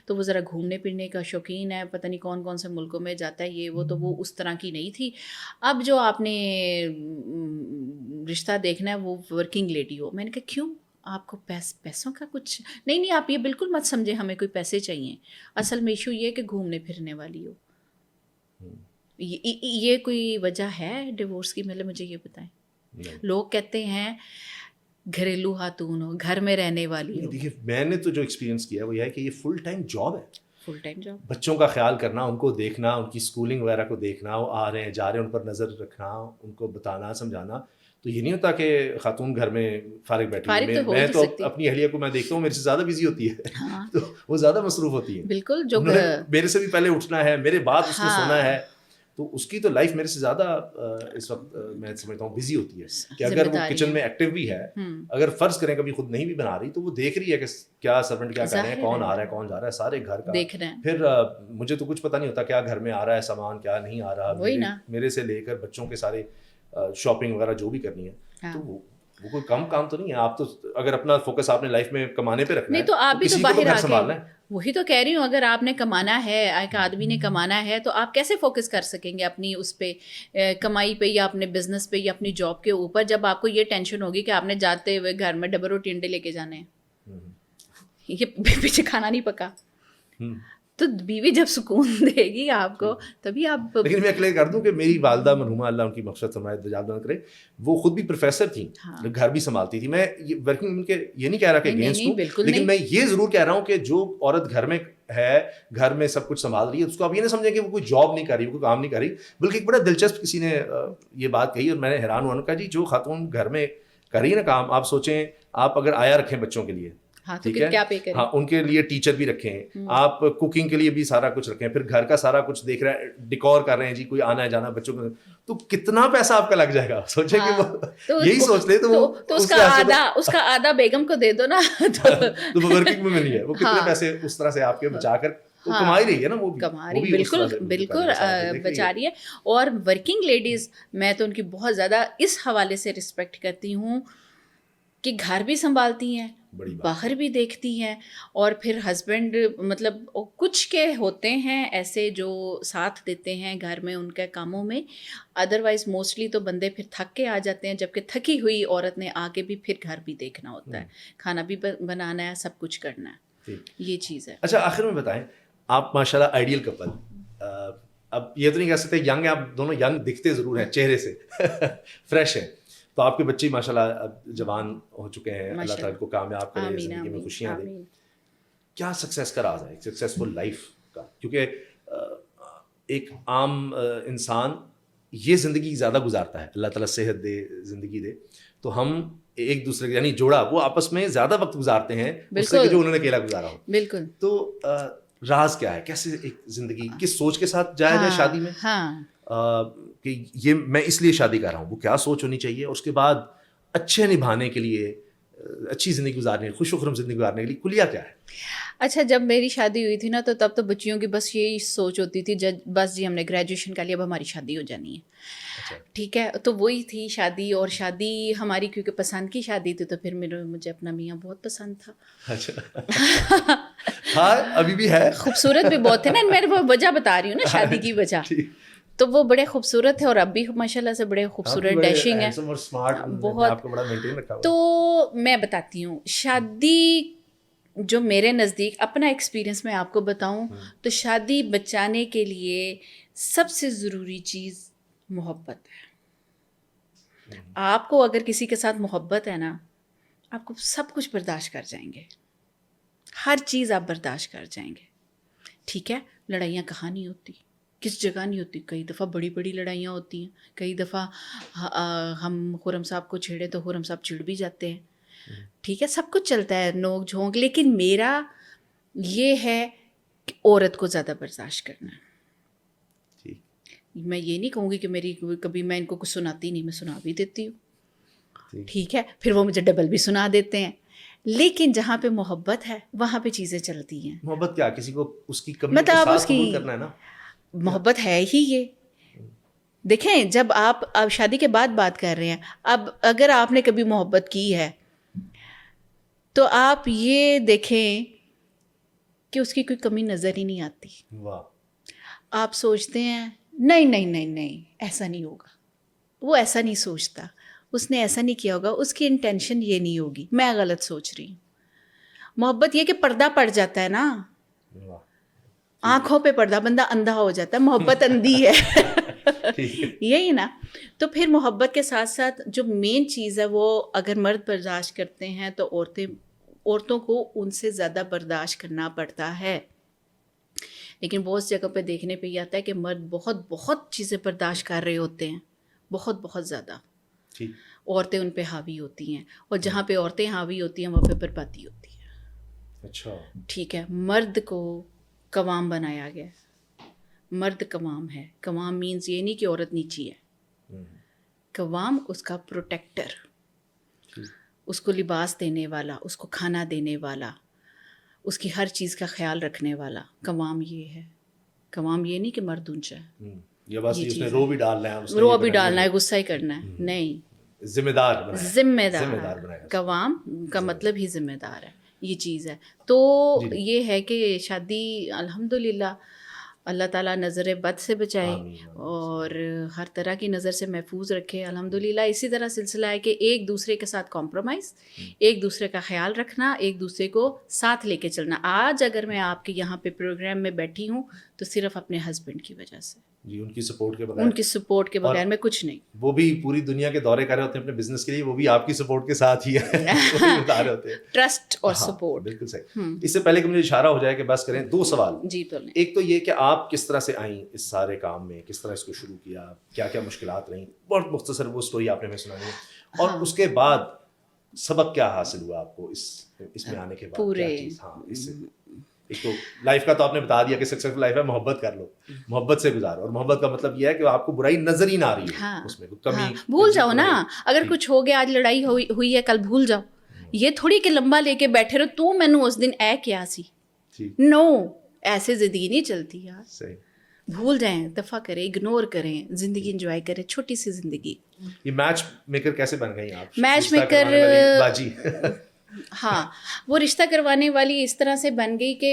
تو وہ ذرا گھومنے پھرنے کا شوقین ہے، پتہ نہیں کون کون سے ملکوں میں جاتا ہے یہ وہ. تو وہ اس طرح کی نہیں تھی. اب جو آپ نے رشتہ دیکھنا ہے وہ ورکنگ لیڈی ہو. میں نے کہا کیوں؟ آپ کو پیسوں کا کچھ نہیں. آپ یہ بالکل مت سمجھے ہمیں کوئی پیسے چاہیے. اصل میں ایشو یہ کہ گھومنے پھرنے والی ہو. یہ کوئی وجہ ہے ڈیورس کی؟ مجھے یہ بتائیں. لوگ کہتے ہیں گھریلو خاتون ہو، گھر میں رہنے والی ہو. دیکھیے میں نے تو جو ایکسپیرینس کیا وہ یہ ہے کہ یہ فل ٹائم جاب ہے. Full time job. بچوں کا خیال کرنا، ان کو دیکھنا، ان کی اسکولنگ وغیرہ کو دیکھنا، وہ آ رہے ہیں جا رہے ہیں ان پر نظر رکھنا، ان کو بتانا سمجھانا. تو یہ نہیں ہوتا کہ خاتون گھر میں فارغ بیٹھی ہے. میں تو اپنی اہلیہ کو میں دیکھتا ہوں میرے سے زیادہ بزی ہوتی ہے، تو وہ زیادہ مصروف ہوتی ہے. بالکل. جو میرے سے بھی پہلے اٹھنا ہے، میرے بعد اس نے سونا ہے، تو اس کی تو لائف میرے سے زیادہ اس وقت میں سمجھتا ہوں بزی ہوتی ہے. کہ اگر وہ کچن میں ایکٹیو بھی ہے، اگر فرض کریں کبھی خود نہیں بھی بنا رہی، تو وہ دیکھ رہی ہے کہ کیا سرونٹ کیا کر رہے ہیں، کون آ رہا ہے کون جا رہا ہے، سارے گھر کا دیکھ رہے ہیں. پھر مجھے تو کچھ پتہ نہیں ہوتا کیا گھر میں آ رہا ہے سامان، کیا نہیں آ رہا. میرے سے لے کر بچوں کے سارے شاپنگ وغیرہ جو بھی کرنی ہے، تو وہ کوئی کام تو نہیں ہے. آپ تو اگر اپنا فوکس آپ نے لائف میں کمانے پہ رکھنا ہے، نہیں تو آپ بھی تو باہر آ سنبھالنا ہے. وہی تو کہہ رہی ہوں، اگر آپ نے کمانا ہے، ایک آدمی نے کمانا ہے، تو آپ کیسے فوکس کر سکیں گے اپنی اس پہ کمائی پہ، یا اپنے بزنس پہ، یا اپنی جاب کے اوپر، جب آپ کو یہ ٹینشن ہوگی کہ آپ نے جاتے ہوئے گھر میں ڈبل روٹی انڈے لے کے جانے ہیں، یہ پیچھے کھانا نہیں پکا. تو بیوی جب سکون دے گی آپ کو تبھی آپ. لیکن میں کلیئر کر دوں کہ میری والدہ مرحومہ اللہ ان کی مغفرت فرمائے درجات بلند کرے، وہ خود بھی پروفیسر تھیں، گھر بھی سنبھالتی تھی. میں ورکنگ ویمن کے یہ نہیں کہہ رہا کہ اگینسٹ ہوں، لیکن میں یہ ضرور کہہ رہا ہوں کہ جو عورت گھر میں ہے، گھر میں سب کچھ سنبھال رہی ہے، اس کو آپ یہ نہ سمجھیں کہ وہ کوئی جاب نہیں کر رہی، کوئی کام نہیں کر رہی. بلکہ ایک بڑا دلچسپ کسی نے یہ بات کہی اور میں نے حیران ہوا. کہا جی جو خاتون گھر میں کر رہی ہے نا کام، آپ سوچیں آپ اگر آیا رکھیں بچوں کے لیے ہاں تو کیا پے کریں. ہاں ان کے لیے ٹیچر بھی رکھے ہیں آپ, کوکنگ کے لیے بھی سارا کچھ رکھے ہیں, پھر گھر کا سارا کچھ دیکھ رہے ہیں, ڈیکور کر رہے ہیں جی, کوئی آنا ہے جانا بچوں کو, تو کتنا پیسہ آپ کا لگ جائے گا. سوچیں کہ وہ یہی سوچ لے تو اس کا آدھا بیگم کو دے دو نا تو ورکنگ میں نہیں ہے, وہ کتنے پیسے اس طرح سے آپ کے بچا کر کما ہی رہی ہے نا, وہ کما رہی, بالکل بچا رہی ہے. اور ورکنگ لیڈیز میں تو ان کی بہت زیادہ اس حوالے سے رسپیکٹ کرتی ہوں کہ گھر بھی سنبھالتی ہیں, باہر بھی دیکھتی ہیں, اور پھر ہسبینڈ مطلب کچھ کے ہوتے ہیں ایسے جو ساتھ دیتے ہیں گھر میں ان کے کاموں میں, ادروائز موسٹلی تو بندے پھر تھک کے آ جاتے ہیں, جبکہ تھکی ہوئی عورت نے آ کے بھی پھر گھر بھی دیکھنا ہوتا ہے, کھانا بھی بنانا ہے, سب کچھ کرنا ہے, یہ چیز ہے. اچھا آخر میں بتائیں, آپ ماشاء اللہ آئیڈیل کپل, اب یہ تو نہیں کہہ سکتے ینگ ہیں آپ دونوں, ینگ دکھتے ضرور ہیں چہرے سے, فریش ہیں, تو آپ کے بچے ماشاء اللہ اب جوان ہو چکے ہیں, اللہ تعالیٰ کو کامیاب کرے, زندگی میں خوشیاں دے. کیا سکسیس کا راز ہے ایک سکسیسفل لائف کا؟ کیونکہ ایک عام انسان یہ زندگی زیادہ گزارتا ہے, اللہ تعالیٰ صحت دے, زندگی دے, تو ہم ایک دوسرے کے یعنی جوڑا وہ آپس میں زیادہ وقت گزارتے ہیں اس سے کہ جو انہوں نے اکیلا گزارا ہو. بالکل. تو راز کیا ہے, کیسے ایک زندگی کس سوچ کے ساتھ جایا جائے شادی میں, کہ یہ میں اس لیے شادی کر رہا ہوں, وہ کیا سوچ ہونی چاہیے, اس کے بعد اچھے نبھانے کے لیے, اچھی زندگی گزارنے, خوش و خرم زندگی گزارنے کے لیے کلیہ کیا ہے؟ اچھا جب میری شادی ہوئی تھی نا تو تب تو بچیوں کی بس یہی سوچ ہوتی تھی, بس جی ہم نے گریجویشن کر لیا, اب ہماری شادی ہو جانی ہے. ٹھیک ہے, تو وہی تھی شادی, اور شادی ہماری کیونکہ پسند کی شادی تھی تو پھر مجھے اپنا میاں بہت پسند تھا. اچھا ہاں ابھی بھی ہے, خوبصورت بھی بہت تھے نا, میں وہ وجہ بتا رہی ہوں نا شادی کی وجہ, تو وہ بڑے خوبصورت تھے اور اب بھی ماشاء اللہ سے بڑے خوبصورت ڈیشنگ ہیں بہت. تو میں بتاتی ہوں شادی جو میرے نزدیک اپنا ایکسپیرئنس میں آپ کو بتاؤں تو شادی بچانے کے لیے سب سے ضروری چیز محبت ہے. آپ کو اگر کسی کے ساتھ محبت ہے نا, آپ کو سب کچھ برداشت کر جائیں گے, ہر چیز آپ برداشت کر جائیں گے. ٹھیک ہے, لڑائیاں کہاں نہیں ہوتی, کس جگہ نہیں ہوتی, کئی دفعہ بڑی بڑی لڑائیاں ہوتی ہیں, کئی دفعہ ہم خرم صاحب کو چھیڑے تو خرم صاحب چڑ بھی جاتے ہیں. ٹھیک ہے, سب کچھ چلتا ہے, نوک جھونک, لیکن میرا یہ ہے کہ عورت کو زیادہ برداشت کرنا ہے. میں یہ نہیں کہوں گی کہ میری کبھی میں ان کو کچھ سناتی نہیں, میں سنا بھی دیتی ہوں. ٹھیک ہے, پھر وہ مجھے ڈبل بھی سنا دیتے ہیں, لیکن جہاں پہ محبت ہے وہاں پہ چیزیں چلتی ہیں. محبت کیا, کسی کو اس کی کمی کے ساتھ قبول کرنا ہے نا, محبت ہے ہی یہ. دیکھیں جب آپ اب شادی کے بعد بات کر رہے ہیں, اب اگر آپ نے کبھی محبت کی ہے تو آپ یہ دیکھیں کہ اس کی کوئی کمی نظر ہی نہیں آتی. آپ سوچتے ہیں نہیں نہیں نہیں نہیں ایسا نہیں ہوگا, وہ ایسا نہیں سوچتا, اس نے ایسا نہیں کیا ہوگا, اس کی انٹینشن یہ نہیں ہوگی, میں غلط سوچ رہی ہوں. محبت یہ کہ پردہ پڑ جاتا ہے نا, آنکھوں پہ پردہ, بندہ اندھا ہو جاتا ہے, محبت اندھی ہے یہی نا. تو پھر محبت کے ساتھ ساتھ جو مین چیز ہے وہ اگر مرد برداشت کرتے ہیں تو عورتوں کو ان سے زیادہ برداشت کرنا پڑتا ہے. لیکن بہت جگہ پہ دیکھنے پہ یہ آتا ہے کہ مرد بہت بہت چیزیں برداشت کر رہے ہوتے ہیں, بہت بہت زیادہ. عورتیں ان پہ حاوی ہوتی ہیں, اور جہاں پہ عورتیں حاوی ہوتی ہیں وہاں پہ بربادی ہوتی ہے. اچھا ٹھیک ہے, مرد کو قوام بنایا گیا, مرد قوام ہے. قوام مینز یہ نہیں کہ عورت نیچی ہے, قوام اس کا پروٹیکٹر, اس کو لباس دینے والا, اس کو کھانا دینے والا, اس کی ہر چیز کا خیال رکھنے والا, قوام یہ ہے. قوام یہ نہیں کہ مرد اونچا ہے, یہ چیز رو بھی ڈالنا ہے, غصہ ہی کرنا ہے, نہیں, ذمہ دار. قوام کا مطلب ہی ذمہ دار ہے, یہ چیز ہے. تو یہ ہے کہ شادی الحمدللہ اللہ تعالیٰ نظر بد سے بچائے اور ہر طرح کی نظر سے محفوظ رکھے الحمدللہ. اسی طرح سلسلہ ہے کہ ایک دوسرے کے ساتھ کمپرومائز, ایک دوسرے کا خیال رکھنا, ایک دوسرے کو ساتھ لے کے چلنا. آج اگر میں آپ کے یہاں پہ پروگرام میں بیٹھی ہوں تو صرف اپنے ہسبینڈ کی وجہ سے, جی ان کی سپورٹ کے بغیر, ان کی سپورٹ کے بغیر میں کچھ نہیں. وہ بھی پوری دنیا کے دورے کر رہے ہوتے ہیں اپنے بزنس کے لیے, وہ بھی آپ کی سپورٹ کے ساتھ ہی ہے, بتا رہے ہوتے ہیں ٹرسٹ اور سپورٹ. بالکل صحیح. اس سے پہلے کہ مجھے اشارہ ہو جائے کہ بس کریں, دو سوال. جی بولیں. ایک تو یہ کہ آپ کس طرح سے آئیں اس سارے کام میں, کس طرح اس کو شروع کیا, کیا کیا مشکلات رہیں, بہت مختصر وہ اسٹوری آپ نے ہمیں سنانی ہے. اور اس کے بعد سبق کیا حاصل ہوا آپ کو اس میں آنے کے بعد؟ پورے کیا چیز؟ ہاں اس سے ایک تو لائف کا تو آپ نے بتا دیا کہ سکسیسفل لائف ہے محبت کر لو، محبت سے گزارو، اور محبت کا مطلب یہ ہے کہ آپ کو برائی نظر ہی نہ آ رہی ہو، اس میں کمی بھول جاؤ نا، اگر کچھ ہو گیا، آج لڑائی ہوئی ہے، کل بھول جاؤ، یہ تھوڑی کہ لمبا لے کے بیٹھے رہو تو مینوں اس دن اے کیا سی، نو ایسے زندگی نہیں چلتی یار. صحیح. بھول جائیں، دفع کریں، اگنور کریں، زندگی انجوائے کریں، چھوٹی سی زندگی. یہ میچ میکر کیسے بن گئی آپ؟ میچ میکر باجی. ہاں، وہ رشتہ کروانے والی اس طرح سے بن گئی کہ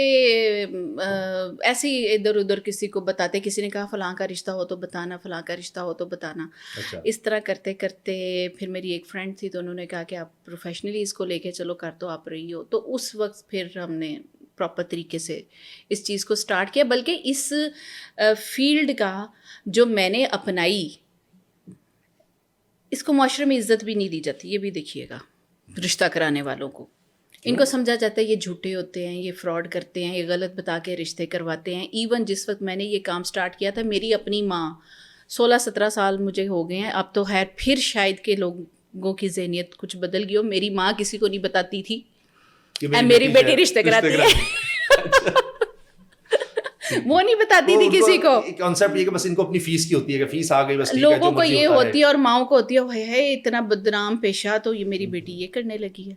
ایسے ہی ادھر ادھر کسی کو بتاتے، کسی نے کہا فلاں کا رشتہ ہو تو بتانا، فلاں کا رشتہ ہو تو بتانا. اس طرح کرتے کرتے پھر میری ایک فرینڈ تھی تو انہوں نے کہا کہ آپ پروفیشنلی اس کو لے کے چلو، کر تو آپ رہی ہو. تو اس وقت پھر ہم نے پراپر طریقے سے اس چیز کو سٹارٹ کیا. بلکہ اس فیلڈ کا جو میں نے اپنائی، اس کو معاشرے میں عزت بھی نہیں دی جاتی. یہ بھی دیکھیے گا رشتہ کرانے والوں کو، ان کو سمجھا جاتا ہے یہ جھوٹے ہوتے ہیں، یہ فراڈ کرتے ہیں، یہ غلط بتا کے رشتے کرواتے ہیں. ایون جس وقت میں نے یہ کام سٹارٹ کیا تھا، میری اپنی ماں 16-17 سال مجھے ہو گئے ہیں اب تو، خیر پھر شاید کہ لوگوں کی ذہنیت کچھ بدل گئی ہو. میری ماں کسی کو نہیں بتاتی تھی میری بیٹی رشتے کراتی ہے، وہ نہیں بتاتی تھی کسی کو. کانسیپٹ یہ کہ بس ان کو اپنی فیس کی ہوتی ہے کہ فیس آ گئی بس، لوگوں کو یہ ہوتی ہے اور ماؤں کو ہوتی ہے اتنا بدنام پیشہ تو یہ میری بیٹی یہ کرنے لگی ہے،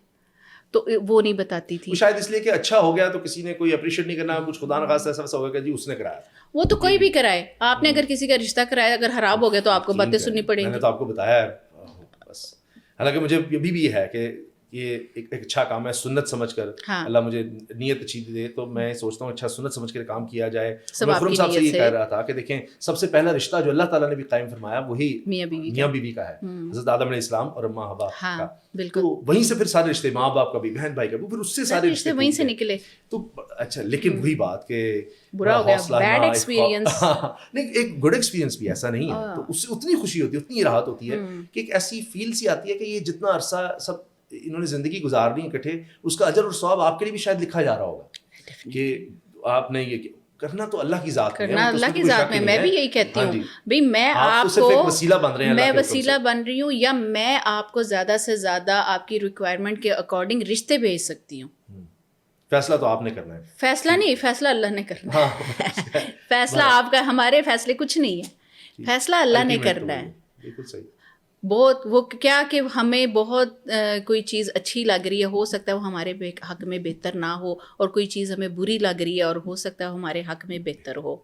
تو وہ نہیں بتاتی تھی. شاید اس لیے کہ اچھا ہو گیا تو کسی نے کوئی اپریشیٹ نہیں کرنا، کچھ خدا نخواستہ ایسا ہو گیا کہ جی اس نے کرایا. وہ تو کوئی بھی کرائے، آپ نے اگر کسی کا رشتہ کرایا اگر خراب ہو گیا تو آپ کو باتیں سننی پڑیں گی. میں نے تو آپ کو بتایا ہے بس. حالانکہ مجھے ابھی بھی ہے کہ یہ ایک اچھا کام ہے، سنت سمجھ کر اللہ مجھے نیت اچھی دے تو میں سوچتا ہوں اچھا سنت سمجھ کر کام کیا جائے. میں خرم صاحب سے یہ کہہ رہا تھا کہ دیکھیں سب سے پہلا رشتہ جو اللہ تعالیٰ نے بھی قائم فرمایا وہی میاں بیوی کا ہے، حضرت آدم علیہ السلام اور اماں حوا کا. تو وہیں سے پھر سارے رشتے، ماں باپ کا بھی، بہن بھائی کا بھی، پھر اس سے سارے رشتے وہیں سے نکلے. تو اچھا لیکن وہی بات کہ برا ہو گیا، بیڈ ایکسپیرینس نہیں، ایک گڈ ایکسپیرینس بھی ایسا نہیں ہے. تو اس سے اتنی خوشی ہوتی ہے، اتنی راحت ہوتی ہے کہ ایک ایسی فیل سی آتی ہے کہ یہ جتنا عرصہ سب انہوں نے زندگی گزارنی اکٹھے، اس کا اجر اور ثواب آپ کے لیے بھی شاید لکھا جا رہا ہوگا کہ آپ نے یہ کرنا تو اللہ کی ذات میں، کرنا اللہ کی ذات میں. میں بھی یہی کہتی ہوں بھائی میں آپ صرف ایک وسیلہ بن رہے ہیں، میں وسیلہ بن رہی ہوں، یا میں آپ کو زیادہ سے زیادہ آپ کی ریکوائرمنٹ کے اکارڈنگ رشتے بھیج سکتی ہوں. فیصلہ تو آپ نے کرنا ہے. فیصلہ نہیں، فیصلہ اللہ نے کرنا ہے. فیصلہ آپ کا، ہمارے فیصلے کچھ نہیں ہے، فیصلہ اللہ نے کرنا ہے. بالکل صحیح. بہت وہ کیا کہ ہمیں بہت کوئی چیز اچھی لگ رہی ہے، ہو سکتا ہے وہ ہمارے حق میں بہتر نہ ہو، اور کوئی چیز ہمیں بری لگ رہی ہے اور ہو سکتا ہے ہمارے حق میں بہتر ہو.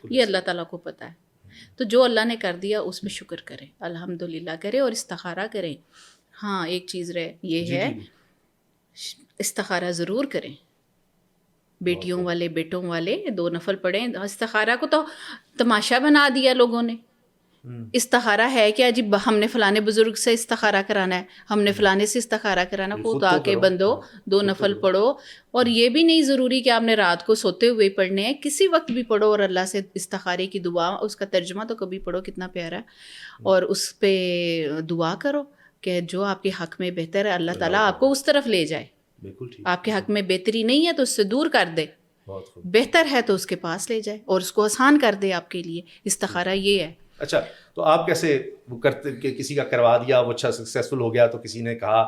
یہ اللہ تعالیٰ کو پتہ ہے. تو جو اللہ نے کر دیا اس پہ شکر کریں، الحمدللہ کریں اور استخارہ کریں. ہاں ایک چیز یہ ہے، استخارہ ضرور کریں. بیٹیوں والے بیٹوں والے 2 نفل پڑھیں. استخارہ کو تو تماشا بنا دیا لوگوں نے. استخارہ ہے کیا جی؟ ہم نے فلانے بزرگ سے استخارہ کرانا ہے، ہم نے فلانے سے استخارہ کرانا. خود آ کے بندو 2 نفل پڑھو. اور یہ بھی نہیں ضروری کہ آپ نے رات کو سوتے ہوئے پڑھنے ہیں، کسی وقت بھی پڑھو اور اللہ سے استخارے کی دعا، اس کا ترجمہ تو کبھی پڑھو، کتنا پیارا ہے. اور اس پہ دعا کرو کہ جو آپ کے حق میں بہتر ہے اللہ تعالیٰ آپ کو اس طرف لے جائے. آپ کے حق میں بہتری نہیں ہے تو اس سے دور کر دے، بہتر ہے تو اس کے پاس لے جائے اور اس کو آسان کر دے آپ کے لیے. استخارہ یہ ہے. اچھا تو آپ کیسے وہ کرتے کہ کسی کا کروا دیا وہ اچھا سکسیزفل ہو گیا تو کسی نے کہا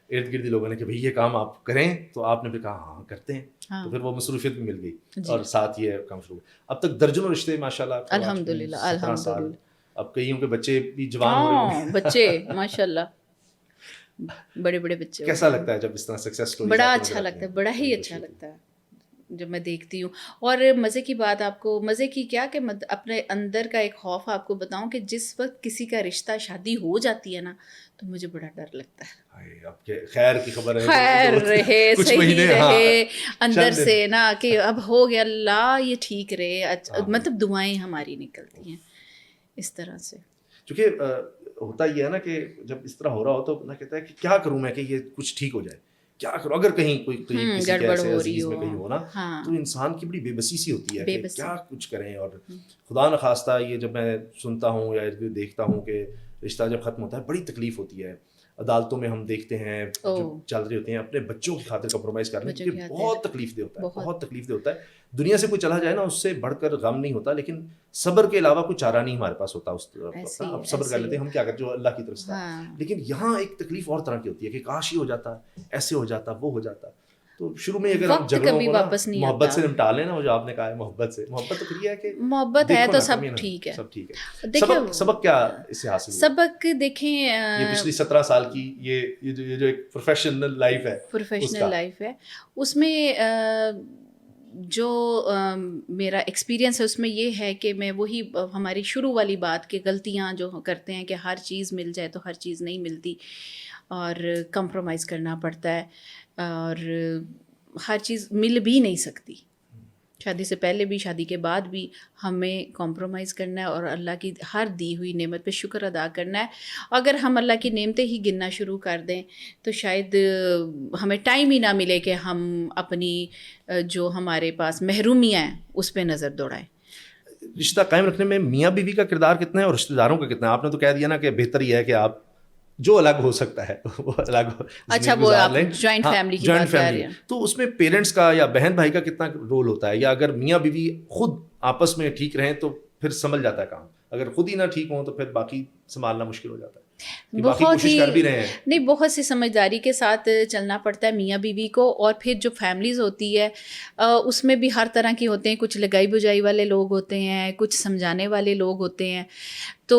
ارد گرد لوگوں نے کہ بھائی یہ کام آپ کریں، تو آپ نے بھی کہا ہاں کرتے ہیں. تو پھر وہ مصروفیت بھی مل گئی اور ساتھ یہ کام شروع ہوا. اب تک درجنوں رشتے ماشاء اللہ، الحمدللہ الحمدللہ. اب کئیوں کے بچے بھی جوان ہو رہے ہیں، بچے ماشاء اللہ بڑے بڑے بچے. کیسا لگتا ہے جب اس طرح سکسیس اسٹوری؟ بڑا اچھا لگتا ہے، بڑا ہی اچھا لگتا ہے جب میں دیکھتی ہوں. اور مزے کی بات آپ کو، مزے کی کیا کہ اپنے اندر کا ایک خوف آپ کو بتاؤں کہ جس وقت کسی کا رشتہ شادی ہو جاتی ہے نا تو مجھے بڑا ڈر لگتا ہے. آپ کے خیر کی خبر ہے، خیر رہے، صحیح رہے اندر سے نا کہ اب ہو گیا، اللہ یہ ٹھیک رہے. مطلب دعائیں ہماری نکلتی ہیں اس طرح سے. چونکہ ہوتا یہ ہے نا کہ جب اس طرح ہو رہا ہو تو بندہ کہتا ہے کہ کیا کروں میں کہ یہ کچھ ٹھیک ہو جائے، کیا کروں. اگر کہیں کوئی کسی کے ایسے عزیز میں کہیں ہو نا تو انسان کی بڑی بے بسی سی ہوتی ہے کہ کیا کچھ کریں. اور خدا نخواستہ یہ جب میں سنتا ہوں یا دیکھتا ہوں کہ رشتہ جب ختم ہوتا ہے بڑی تکلیف ہوتی ہے. عدالتوں میں ہم دیکھتے ہیں جو چل رہی ہوتی ہیں, اپنے بچوں کی خاطر کمپرومائز کر رہے ہیں, یہ بہت تکلیف دہ ہوتا ہے, بہت تکلیف دہ ہوتا ہے. دنیا سے کوئی چلا جائے نا, اس سے بڑھ کر غم نہیں ہوتا, لیکن صبر کے علاوہ کوئی چارہ نہیں ہمارے پاس ہوتا اس طرف. اب صبر کر لیتے ہیں, ہم کیا کرتے, جو اللہ کی طرف سے. لیکن یہاں ایک تکلیف اور طرح کی ہوتی ہے کہ کاش ہی ہو جاتا, ایسے ہو جاتا, وہ ہو جاتا. تو شروع میں اگر ہم جھگڑوں کو محبت سے نمٹا لیں نا, وہ جو آپ نے کہا ہے محبت سے, محبت تو یہ ہے کہ محبت ہے تو سب ٹھیک ہے, سب ٹھیک ہے. سبق کیا اس سے حاصل ہوا؟ سبق دیکھیں, یہ پچھلی 17 سال کی یہ جو ایک پروفیشنل لائف ہے, اس میں جو میرا ایکسپیرینس ہے اس میں یہ ہے کہ میں وہی ہماری شروع والی بات کہ غلطیاں جو کرتے ہیں کہ ہر چیز مل جائے تو ہر چیز نہیں ملتی, اور کمپرومائز کرنا پڑتا ہے, اور ہر چیز مل بھی نہیں سکتی. شادی سے پہلے بھی شادی کے بعد بھی ہمیں کمپرومائز کرنا ہے, اور اللہ کی ہر دی ہوئی نعمت پہ شکر ادا کرنا ہے. اگر ہم اللہ کی نعمتیں ہی گننا شروع کر دیں تو شاید ہمیں ٹائم ہی نہ ملے کہ ہم اپنی جو ہمارے پاس محرومیاں ہیں اس پہ نظر دوڑائیں. رشتہ قائم رکھنے میں میاں بیوی کا کردار کتنا ہے اور رشتہ داروں کا کتنا ہے؟ آپ نے تو کہہ دیا نا کہ بہتر یہ ہے کہ آپ جو الگ ہو سکتا ہے وہ الگ ہو. اچھا, وہ آپ جوائنٹ فیملی کی بات کر رہے ہیں, تو اس میں پیرنٹس کا یا بہن بھائی کا کتنا رول ہوتا ہے؟ یا اگر میاں بیوی خود آپس میں ٹھیک رہیں تو پھر سمجھ جاتا ہے کام, اگر خود ہی نہ ٹھیک ہوں تو پھر باقی سنبھالنا مشکل ہو جاتا ہے. بہت ہی نہیں, بہت سی سمجھداری کے ساتھ چلنا پڑتا ہے میاں بیوی کو. اور پھر جو فیملیز ہوتی ہے اس میں بھی ہر طرح کی ہوتے ہیں, کچھ لگائی بجائی والے لوگ ہوتے ہیں, کچھ سمجھانے والے لوگ ہوتے ہیں, تو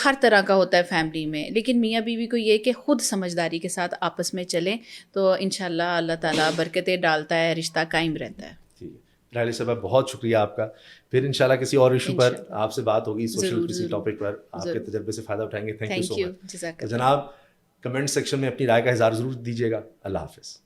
ہر طرح کا ہوتا ہے فیملی میں. لیکن میاں بیوی کو یہ کہ خود سمجھداری کے ساتھ آپس میں چلیں تو انشاءاللہ اللہ تعالیٰ برکتیں ڈالتا ہے, رشتہ قائم رہتا ہے. راحیلہ صاحبہ بہت شکریہ آپ کا. پھر انشاءاللہ کسی اور ایشو پر آپ سے بات ہوگی, سوشل کسی ٹاپک پر, آپ کے تجربے سے فائدہ اٹھائیں گے. تھینک یو سو مچ. جناب کمنٹ سیکشن میں اپنی رائے کا اظہار ضرور دیجیے گا. اللہ حافظ.